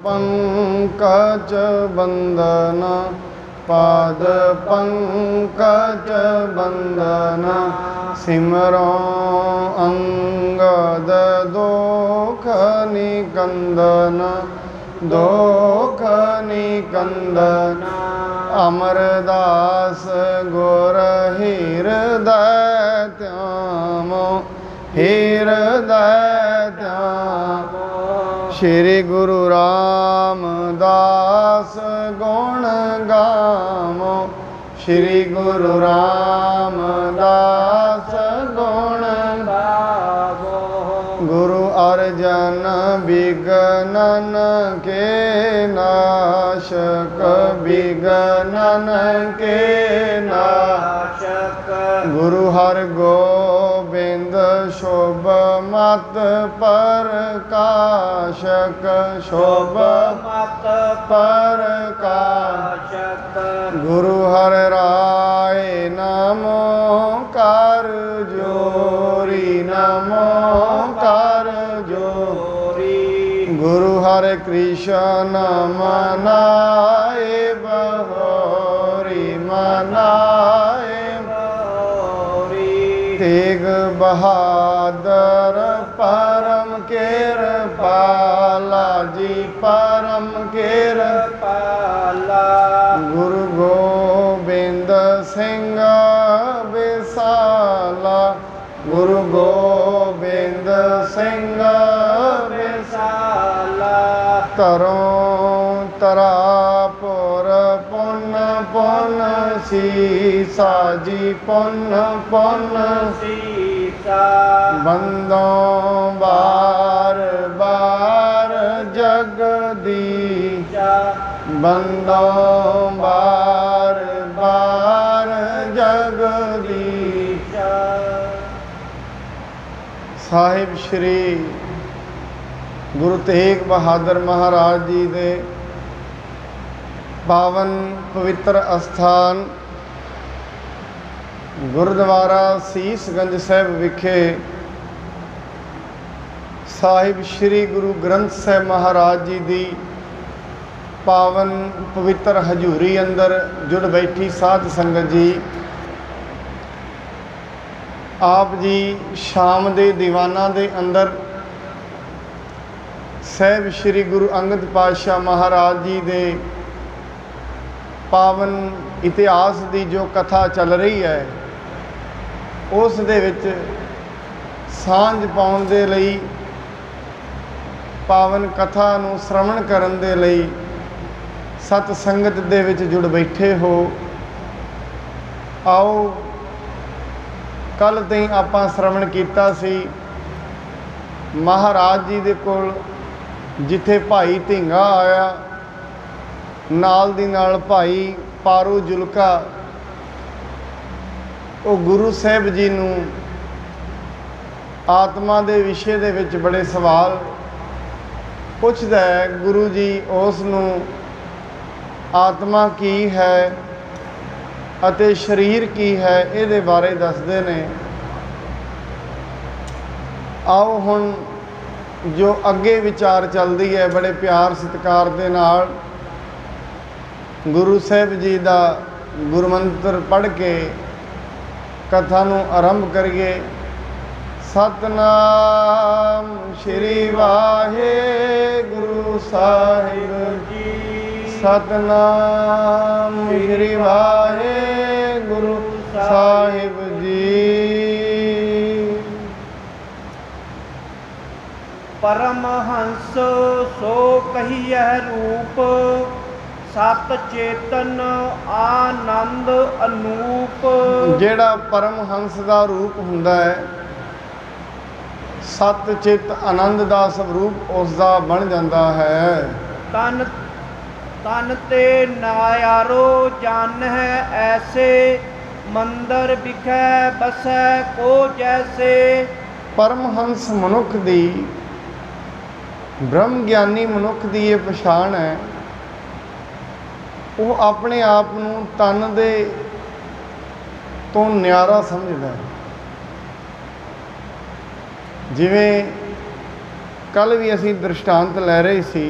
पंकज बंदन पाद पंकज बंदन सिमरो अंगद दोख निकंदन दोख निकंदन अमरदास गुर हृदय त्यामो हृदय त्यामो श्री गुरु रामदास गुण गामो श्री गुरु रामदास गुण गावो गुरु अर्जन विघ्नन के नाशक विघ्नन के नाशक गुरु हर गोबिंद शोभ मत प्रकाशक शोभ मत प्रकाशक गुरु हर राय नमो कर जोरी नमो कर जोरी गुरु हरे कृष्ण मनाए बहोरी मनाए तेग बहादुर परम कृपाला जी परम कृपाला गुरु गोबिंद सिंह विसाला गुरु गोबिंद सिंह विसाला तरों तरापुर पुन पुन सीसा जी पुन पुन सीसा बंदों बार बार जगदीशा बंदों बार बार जगदीशा साहिब श्री गुरु तेग बहादुर महाराज जी दे पावन पवित्र अस्थान गुरुद्वारा सीसगंज साहिब विखे साहिब श्री गुरु ग्रंथ साहिब महाराज जी दी पावन पवित्र हजूरी अंदर जुड़ बैठी साध संगत जी आप जी शाम दे दीवाना दे अंदर साहिब श्री गुरु अंगद पातशाह महाराज जी दे पावन इतिहास की जो कथा चल रही है उस दे विच सांझ पाउण दे लई पावन कथा नूं श्रवण करन दे लई सत संगत दे विच जुड़ बैठे हो। आओ कल तई आपां श्रवण कीता सी महाराज जी दे कोल जिथे भाई धिंगा आया नाल दी नाल भाई पारू जुलका वो गुरु साहिब जी नूं आत्मा दे विषय दे विच बड़े सवाल पुछदा है। गुरु जी उस नूं आत्मा की है अते शरीर की है इहदे बारे दसदे ने। आओ हुण जो अगे विचार चलदी है बड़े प्यार सत्कार दे नाल गुरु साहिब जी दा गुरमंत्र पढ़ के कथा नूं आरंभ करिए। सतनाम श्री वाहेगुरु साहिब जी सतनाम श्री वाहेगुरु साहिब जी। परमहंस सो कहियह रूप सत चेतन आनंद अनूप। जेड़ा परमहंस दा रूप हुंदा है सत चित आनंद दा स्वरूप उसका बन जाता है। तन तन ते नायारो जान है ऐसे मंदिर बिखै बसै को जैसे। परमहंस मनुख दी ब्रह्म ज्ञानी मनुख दी ये पछाण है वो अपने आप नूं तन दे तो न्यारा समझदा है। जिवें कल भी असी दृष्टांत लै रहे सी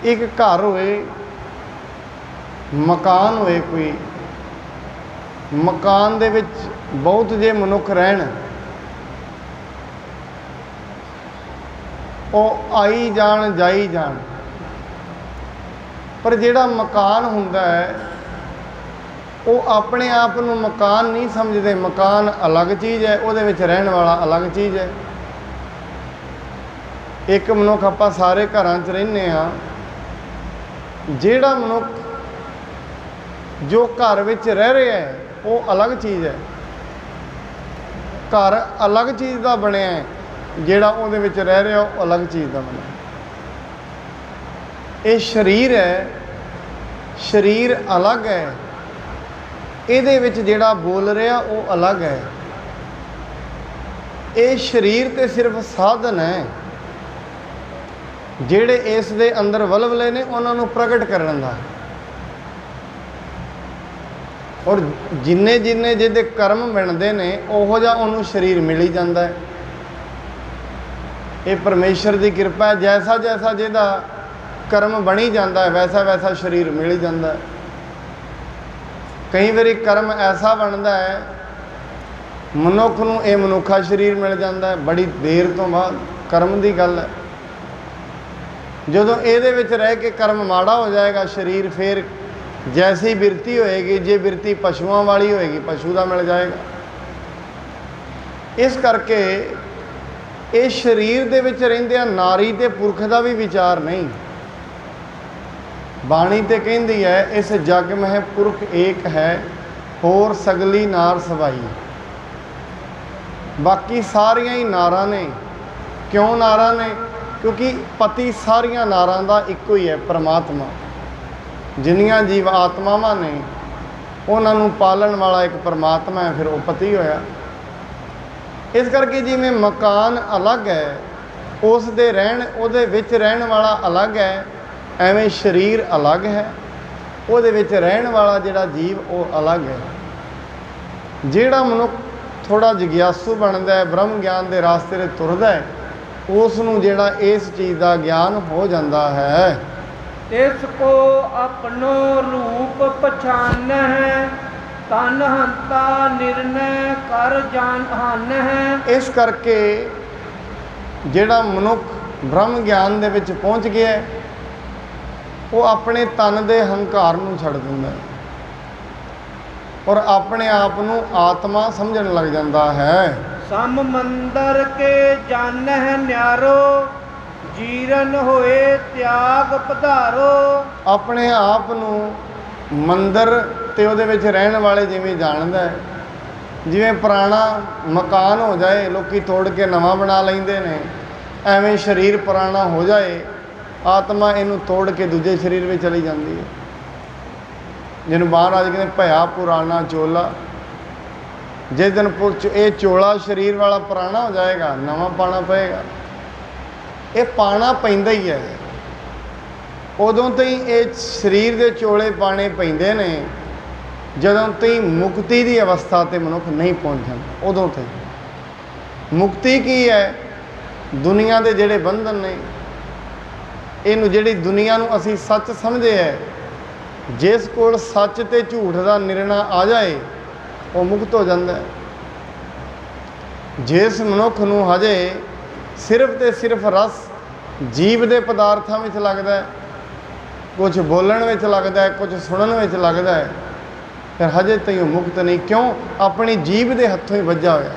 एक घर होए, मकान होए, कोई मकान दे विच बहुत जे मनुख रहन, ਉਹ आई जान जाई जान, पर ਜਿਹੜਾ मकान हुंदा है ਉਹ अपने आप ਨੂੰ मकान नहीं समझते। मकान अलग चीज़ है, ਉਹਦੇ ਵਿੱਚ रहन वाला अलग चीज़ है। एक मनुख ਆਪਾਂ ਸਾਰੇ ਘਰਾਂ 'ਚ ਰਹਿੰਦੇ ਹਾਂ, ਜਿਹੜਾ ਮਨੁੱਖ ਜੋ ਘਰ ਵਿੱਚ ਰਹਿ ਰਿਹਾ ਹੈ ਉਹ ਅਲੱਗ ਚੀਜ਼ ਹੈ। ਘਰ ਅਲੱਗ ਚੀਜ਼ ਦਾ ਬਣਿਆ ਹੈ, ਜਿਹੜਾ ਉਹਦੇ ਵਿੱਚ ਰਹਿ ਰਿਹਾ ਉਹ ਅਲੱਗ ਚੀਜ਼ ਦਾ ਬਣਿਆ। ਇਹ ਸਰੀਰ ਹੈ, ਸਰੀਰ ਅਲੱਗ ਹੈ, ਇਹਦੇ ਵਿੱਚ ਜਿਹੜਾ ਬੋਲ ਰਿਹਾ ਉਹ ਅਲੱਗ ਹੈ। ਇਹ ਸਰੀਰ ਤੇ ਸਿਰਫ ਸਾਧਨ ਹੈ ਜਿਹੜੇ ਇਸ ਦੇ ਅੰਦਰ ਵਲਵਲੇ ਨੇ ਉਹਨਾਂ ਨੂੰ ਪ੍ਰਗਟ ਕਰਨ ਦਾ। ਔਰ ਜਿੰਨੇ ਜਿੰਨੇ ਜਿਹਦੇ ਕਰਮ ਬਣਦੇ ਨੇ ਉਹੋ ਜਿਹਾ ਉਹਨੂੰ ਸਰੀਰ ਮਿਲ ਹੀ ਜਾਂਦਾ ਹੈ। ਇਹ ਪਰਮੇਸ਼ਰ ਦੀ ਕਿਰਪਾ ਹੈ, ਜੈਸਾ ਜੈਸਾ ਜਿਹਦਾ ਕਰਮ ਬਣੀ ਜਾਂਦਾ ਹੈ ਵੈਸਾ ਵੈਸਾ ਸਰੀਰ ਮਿਲ ਹੀ ਜਾਂਦਾ ਹੈ। ਕਈ ਵਾਰੀ ਕਰਮ ਐਸਾ ਬਣਦਾ ਹੈ ਮਨੁੱਖ ਨੂੰ ਇਹ ਮਨੁੱਖਾ ਸਰੀਰ ਮਿਲ ਜਾਂਦਾ ਹੈ ਬੜੀ ਦੇਰ ਤੋਂ ਬਾਅਦ। ਕਰਮ ਦੀ ਗੱਲ ਹੈ। ਜਦੋਂ ਇਹਦੇ ਵਿੱਚ ਰਹਿ ਕੇ ਕਰਮ ਮਾੜਾ ਹੋ ਜਾਏਗਾ ਸਰੀਰ, ਫਿਰ ਜੈਸੀ ਬਿਰਤੀ ਹੋਏਗੀ, ਜੇ ਬਿਰਤੀ ਪਸ਼ੂਆਂ ਵਾਲੀ ਹੋਏਗੀ ਪਸ਼ੂ ਦਾ ਮਿਲ ਜਾਏਗਾ। ਇਸ ਕਰਕੇ ਇਹ ਸਰੀਰ ਦੇ ਵਿੱਚ ਰਹਿੰਦਿਆਂ ਨਾਰੀ ਤੇ ਪੁਰਖ ਦਾ ਵੀ ਵਿਚਾਰ ਨਹੀਂ। ਬਾਣੀ ਤੇ ਕਹਿੰਦੀ ਹੈ ਇਸ ਜਗ ਮਹਿ ਪੁਰਖ ਏਕ ਹੈ, ਹੋਰ ਸਗਲੀ ਨਾਰ ਸਵਾਈ। ਬਾਕੀ ਸਾਰੀਆਂ ਹੀ ਨਾਰਾਂ ਨੇ। ਕਿਉਂ ਨਾਰਾਂ ਨੇ? ਕਿਉਂਕਿ ਪਤੀ ਸਾਰੀਆਂ ਨਾਰਾਂ ਦਾ ਇੱਕੋ ਹੀ ਹੈ, ਪਰਮਾਤਮਾ। ਜਿੰਨੀਆਂ ਜੀਵ ਆਤਮਾਵਾਂ ਨੇ ਉਹਨਾਂ ਨੂੰ ਪਾਲਣ ਵਾਲਾ ਇੱਕ ਪਰਮਾਤਮਾ ਹੈ, ਫਿਰ ਉਹ ਪਤੀ ਹੋਇਆ। ਇਸ ਕਰਕੇ ਜਿਵੇਂ ਮਕਾਨ ਅਲੱਗ ਹੈ, ਉਸ ਦੇ ਰਹਿਣ, ਉਹਦੇ ਵਿੱਚ ਰਹਿਣ ਵਾਲਾ ਅਲੱਗ ਹੈ, ਐਵੇਂ ਸਰੀਰ ਅਲੱਗ ਹੈ, ਉਹਦੇ ਵਿੱਚ ਰਹਿਣ ਵਾਲਾ ਜਿਹੜਾ ਜੀਵ ਉਹ ਅਲੱਗ ਹੈ। ਜਿਹੜਾ ਮਨੁੱਖ ਥੋੜ੍ਹਾ ਜਿਗਿਆਸੂ ਬਣਦਾ ਹੈ, ਬ੍ਰਹਮ ਗਿਆਨ ਦੇ ਰਾਸਤੇ 'ਤੇ ਤੁਰਦਾ ਹੈ, ਉਸ ਨੂੰ ਜਿਹੜਾ ਇਸ ਚੀਜ਼ ਦਾ ਗਿਆਨ ਹੋ ਜਾਂਦਾ ਹੈ। ਇਸ ਕੋ ਆਪਣੋ ਰੂਪ ਪਛਾਨ ਹੈ, ਤਨ ਹੰਤਾ ਨਿਰਣੈ ਕਰ ਜਾਨ ਹਨ ਹੈ। ਇਸ ਕਰਕੇ ਜਿਹੜਾ ਮਨੁੱਖ ਬ੍ਰਹਮ ਗਿਆਨ ਦੇ ਵਿੱਚ ਪਹੁੰਚ ਗਿਆ ਉਹ ਆਪਣੇ ਤਨ ਦੇ ਹੰਕਾਰ ਨੂੰ ਛੱਡ ਦਿੰਦਾ ਹੈ ਔਰ ਆਪਣੇ ਆਪ ਨੂੰ ਆਤਮਾ ਸਮਝਣ ਲੱਗ ਜਾਂਦਾ ਹੈ। ਸਮ ਮੰਦਰ ਕੇ ਜਾਣਹਿ ਨਿਆਰੋ, ਜੀਰਨ ਹੋਏ ਤਿਆਗ ਪਧਾਰੋ। ਆਪਣੇ ਆਪ ਨੂੰ ਮੰਦਰ ਤੇ ਉਹਦੇ ਵਿੱਚ ਰਹਿਣ ਵਾਲੇ ਜਿਵੇਂ ਜਾਣਦਾ ਹੈ। ਜਿਵੇਂ ਪੁਰਾਣਾ ਮਕਾਨ ਹੋ ਜਾਏ ਲੋਕੀ ਤੋੜ ਕੇ ਨਵਾਂ ਬਣਾ ਲੈਂਦੇ ਨੇ, ਐਵੇਂ ਸਰੀਰ ਪੁਰਾਣਾ ਹੋ ਜਾਏ ਆਤਮਾ ਇਹਨੂੰ ਤੋੜ ਕੇ ਦੂਜੇ ਸਰੀਰ ਵਿੱਚ ਚਲੀ ਜਾਂਦੀ ਹੈ। ਜਿਹਨੂੰ ਮਹਾਰਾਜ ਕਹਿੰਦੇ ਭਇਆ ਪੁਰਾਣਾ ਚੋਲਾ। ਜਿਸ ਦਿਨ ਇਹ ਚੋਲਾ ਸਰੀਰ ਵਾਲਾ ਪੁਰਾਣਾ ਹੋ ਜਾਏਗਾ ਨਵਾਂ ਪਾਣਾ ਪਏਗਾ। ਇਹ ਪਾਣਾ ਪੈਂਦਾ ਹੀ ਹੈ। ਉਦੋਂ ਤੋਂ ਹੀ ਇਹ ਸਰੀਰ ਦੇ ਚੋਲੇ ਪਾਣੇ ਪੈਂਦੇ ਨੇ ਜਦੋਂ ਤਾਈਂ ਮੁਕਤੀ ਦੀ ਅਵਸਥਾ 'ਤੇ ਮਨੁੱਖ ਨਹੀਂ ਪਹੁੰਚ ਜਾਂਦਾ। ਉਦੋਂ ਤੋਂ ਮੁਕਤੀ ਕੀ ਹੈ? ਦੁਨੀਆ ਦੇ ਜਿਹੜੇ ਬੰਧਨ ਨੇ, ਇਹਨੂੰ ਜਿਹੜੀ ਦੁਨੀਆ ਨੂੰ ਅਸੀਂ ਸੱਚ ਸਮਝੇ ਹੈ, ਜਿਸ ਕੋਲ ਸੱਚ ਤੇ ਝੂਠ ਦਾ ਨਿਰਣਾ ਆ ਜਾਏ ਉਹ ਮੁਕਤ ਹੋ ਜਾਂਦਾ ਹੈ। ਜਿਸ ਮਨੁੱਖ ਨੂੰ ਹਜੇ ਸਿਰਫ ਤੇ ਸਿਰਫ ਰਸ ਜੀਵ ਦੇ ਪਦਾਰਥਾਂ ਵਿੱਚ ਲੱਗਦਾ ਹੈ, ਕੁਝ ਬੋਲਣ ਵਿੱਚ ਲੱਗਦਾ ਹੈ, ਕੁਝ ਸੁਣਨ ਵਿੱਚ ਲੱਗਦਾ ਹੈ, ਫਿਰ ਹਜੇ ਤਾਈਂ ਉਹ ਮੁਕਤ ਨਹੀਂ। ਕਿਉਂ? ਆਪਣੀ ਜੀਭ ਦੇ ਹੱਥੋਂ ਹੀ ਵੱਜਾ ਹੋਇਆ।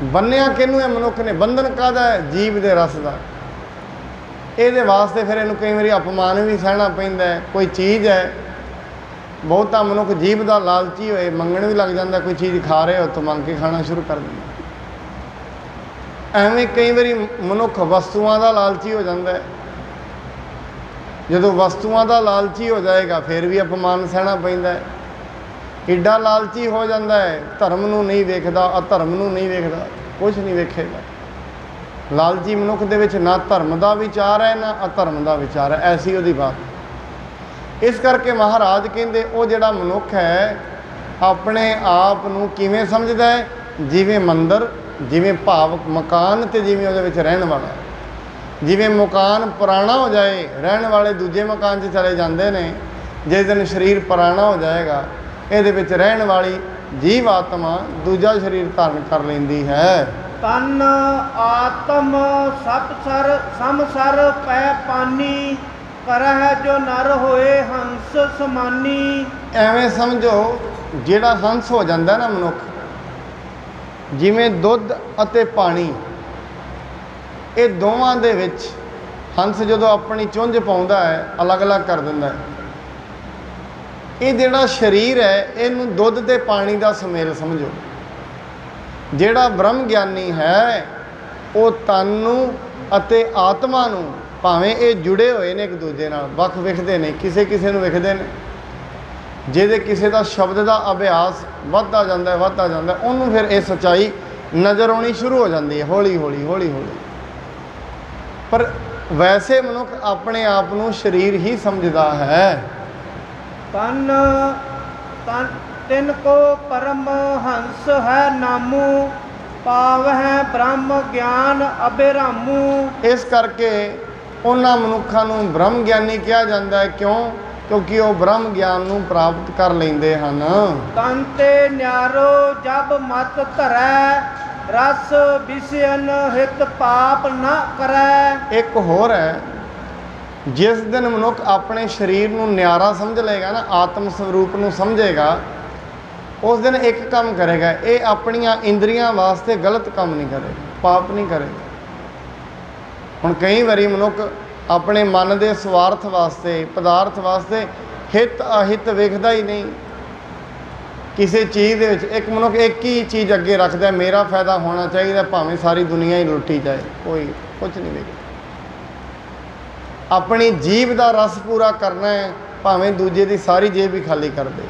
ਬੰਨਿਆ ਕਿਹਨੂੰ ਹੈ ਮਨੁੱਖ ਨੇ? ਬੰਧਨ ਕਾਹਦਾ ਹੈ? ਜੀਭ ਦੇ ਰਸ ਦਾ। ਇਹਦੇ ਵਾਸਤੇ ਫਿਰ ਇਹਨੂੰ ਕਈ ਵਾਰੀ ਅਪਮਾਨ ਵੀ ਸਹਿਣਾ ਪੈਂਦਾ ਹੈ। ਕੋਈ ਚੀਜ਼ ਹੈ, ਬਹੁਤਾ ਮਨੁੱਖ ਜੀਭ ਦਾ ਲਾਲਚੀ ਹੋਏ ਮੰਗਣ ਵੀ ਲੱਗ ਜਾਂਦਾ। ਕੋਈ ਚੀਜ਼ ਖਾ ਰਿਹਾ ਉੱਥੋਂ ਮੰਗ ਕੇ ਖਾਣਾ ਸ਼ੁਰੂ ਕਰ ਦਿੰਦਾ। ਐਵੇਂ ਕਈ ਵਾਰੀ ਮਨੁੱਖ ਵਸਤੂਆਂ ਦਾ ਲਾਲਚੀ ਹੋ ਜਾਂਦਾ ਹੈ। ਜਦੋਂ ਵਸਤੂਆਂ ਦਾ ਲਾਲਚੀ ਹੋ ਜਾਏਗਾ ਫਿਰ ਵੀ ਅਪਮਾਨ ਸਹਿਣਾ ਪੈਂਦਾ ਹੈ। ਏਡਾ ਲਾਲਚੀ ਹੋ ਜਾਂਦਾ ਹੈ, ਧਰਮ ਨੂੰ ਨਹੀਂ ਵੇਖਦਾ, ਅਧਰਮ ਨੂੰ ਨਹੀਂ ਵੇਖਦਾ, ਕੁਛ ਨਹੀਂ ਵੇਖੇਗਾ। ਲਾਲਚੀ ਮਨੁੱਖ ਦੇ ਵਿੱਚ ਨਾ ਧਰਮ ਦਾ ਵਿਚਾਰ ਹੈ ਨਾ ਅਧਰਮ ਦਾ ਵਿਚਾਰ ਹੈ। ਐਸੀ ਉਹਦੀ ਬਾਤ। ਇਸ ਕਰਕੇ ਮਹਾਰਾਜ ਕਹਿੰਦੇ ਉਹ ਜਿਹੜਾ ਮਨੁੱਖ ਹੈ ਆਪਣੇ ਆਪ ਨੂੰ ਕਿਵੇਂ ਸਮਝਦਾ ਹੈ? ਜਿਵੇਂ ਮੰਦਰ, ਜਿਵੇਂ ਭਾਵ ਮਕਾਨ, ਤੇ ਜਿਵੇਂ ਉਹਦੇ ਵਿੱਚ ਰਹਿਣ ਵਾਲਾ। ਜਿਵੇਂ ਮਕਾਨ ਪੁਰਾਣਾ ਹੋ ਜਾਏ, ਰਹਿਣ ਵਾਲੇ ਦੂਜੇ ਮਕਾਨ 'ਚ ਚਲੇ ਜਾਂਦੇ ਨੇ। ਜਿਸ ਦਿਨ ਸਰੀਰ ਪੁਰਾਣਾ ਹੋ ਜਾਏਗਾ, ਇਹਦੇ ਵਿੱਚ ਰਹਿਣ ਵਾਲੀ ਜੀਵ ਆਤਮਾ ਦੂਜਾ ਸਰੀਰ ਧਾਰਨ ਕਰ ਲੈਂਦੀ ਹੈ। ਤਨ ਆਤਮ ਸਭ ਸਰ ਸਮਸਰ ਪੈ ਪਾਨੀ, ਕਰਹਿ ਜੋ ਨਰ ਹੋਏ ਹੰਸ ਸਮਾਨੀ। ਐਵੇਂ ਸਮਝੋ, ਜਿਹੜਾ ਹੰਸ ਹੋ ਜਾਂਦਾ ਨਾ ਮਨੁੱਖ, ਜਿਵੇਂ ਦੁੱਧ ਅਤੇ ਪਾਣੀ, ਇਹ ਦੋਵਾਂ ਦੇ ਵਿੱਚ ਹੰਸ ਜਦੋਂ ਆਪਣੀ ਚੁੰਝ ਪਾਉਂਦਾ ਹੈ, ਅਲੱਗ-ਅਲੱਗ ਕਰ ਦਿੰਦਾ ਹੈ। ਇਹ ਜਿਹੜਾ ਸਰੀਰ ਹੈ, ਇਹਨੂੰ ਦੁੱਧ ਤੇ ਪਾਣੀ ਦਾ ਸੁਮੇਲ ਸਮਝੋ। ਜਿਹੜਾ ਬ੍ਰਹਮ ਗਿਆਨੀ ਹੈ, ਉਹ ਤਨ ਨੂੰ ਅਤੇ ਆਤਮਾ ਨੂੰ, ਭਾਵੇਂ ਇਹ ਜੁੜੇ ਹੋਏ ਨੇ ਇੱਕ ਦੂਜੇ ਨਾਲ, ਵੱਖ ਵਿਖਦੇ ਨੇ, ਕਿਸੇ ਕਿਸੇ ਨੂੰ ਵਿਖਦੇ ਨੇ। ਜਿਹਦੇ ਕਿਸੇ ਦਾ ਸ਼ਬਦ ਦਾ ਅਭਿਆਸ ਵੱਧਦਾ ਜਾਂਦਾ ਉਹਨੂੰ ਫਿਰ ਇਹ ਸੱਚਾਈ ਨਜ਼ਰ ਆਉਣੀ ਸ਼ੁਰੂ ਹੋ ਜਾਂਦੀ ਹੈ, ਹੌਲੀ ਹੌਲੀ। ਪਰ ਵੈਸੇ ਮਨੁੱਖ ਆਪਣੇ ਆਪ ਨੂੰ ਸਰੀਰ ਹੀ ਸਮਝਦਾ ਹੈ। ਤਨ ਤਿਨ ਕੋ ਪਰਮ ਹੰਸ ਹੈ ਨਾਮੂ, ਪਾਵਹਿ ਬ੍ਰਹਮ ਗਿਆਨ ਅਬਿਰਾਮੂ। ਇਸ ਕਰਕੇ ਉਹਨਾਂ ਮਨੁੱਖਾਂ ਨੂੰ ਬ੍ਰਹਮ ਗਿਆਨੀ ਕਿਹਾ ਜਾਂਦਾ ਹੈ। ਕਿਉਂ? ਕਿਉਂਕਿ ਉਹ ਬ੍ਰਹਮ ਗਿਆਨ ਨੂੰ ਪ੍ਰਾਪਤ ਕਰ ਲੈਂਦੇ ਹਨ। ਤਨ ਤੇ ਨਿਆਰੋ ਜਬ ਮਤ ਧਰੈ, ਰਸ ਵਿਸਿਅਨ ਹਿਤ ਪਾਪ ਨਾ ਕਰੈ। ਇੱਕ ਹੋਰ ਹੈ, ਜਿਸ ਦਿਨ ਮਨੁੱਖ ਆਪਣੇ ਸਰੀਰ ਨੂੰ ਨਿਆਰਾ ਸਮਝ ਲਏਗਾ ਨਾ, ਆਤਮ ਸਰੂਪ ਨੂੰ ਸਮਝੇਗਾ, ਉਸ ਦਿਨ ਇੱਕ ਕੰਮ ਕਰੇਗਾ, ਇਹ ਆਪਣੀਆਂ ਇੰਦਰੀਆਂ ਵਾਸਤੇ ਗਲਤ ਕੰਮ ਨਹੀਂ ਕਰੇਗਾ, ਪਾਪ ਨਹੀਂ ਕਰੇਗਾ। ਹੁਣ ਕਈ ਵਾਰੀ ਮਨੁੱਖ ਆਪਣੇ ਮਨ ਦੇ ਸਵਾਰਥ ਵਾਸਤੇ, ਪਦਾਰਥ ਵਾਸਤੇ ਹਿੱਤ ਅਹਿੱਤ ਵੇਖਦਾ ਹੀ ਨਹੀਂ। ਕਿਸੇ ਚੀਜ਼ ਦੇ ਵਿੱਚ ਇੱਕ ਮਨੁੱਖ ਇੱਕ ਹੀ ਚੀਜ਼ ਅੱਗੇ ਰੱਖਦਾ, ਮੇਰਾ ਫਾਇਦਾ ਹੋਣਾ ਚਾਹੀਦਾ, ਭਾਵੇਂ ਸਾਰੀ ਦੁਨੀਆ ਹੀ ਲੁੱਟੀ ਜਾਏ, ਕੋਈ ਕੁਝ ਨਹੀਂ ਵੇਖਦਾ। ਆਪਣੀ ਜੀਭ ਦਾ ਰਸ ਪੂਰਾ ਕਰਨਾ ਹੈ, ਭਾਵੇਂ ਦੂਜੇ ਦੀ ਸਾਰੀ ਜੇਬ ਹੀ ਖਾਲੀ ਕਰ ਦੇ।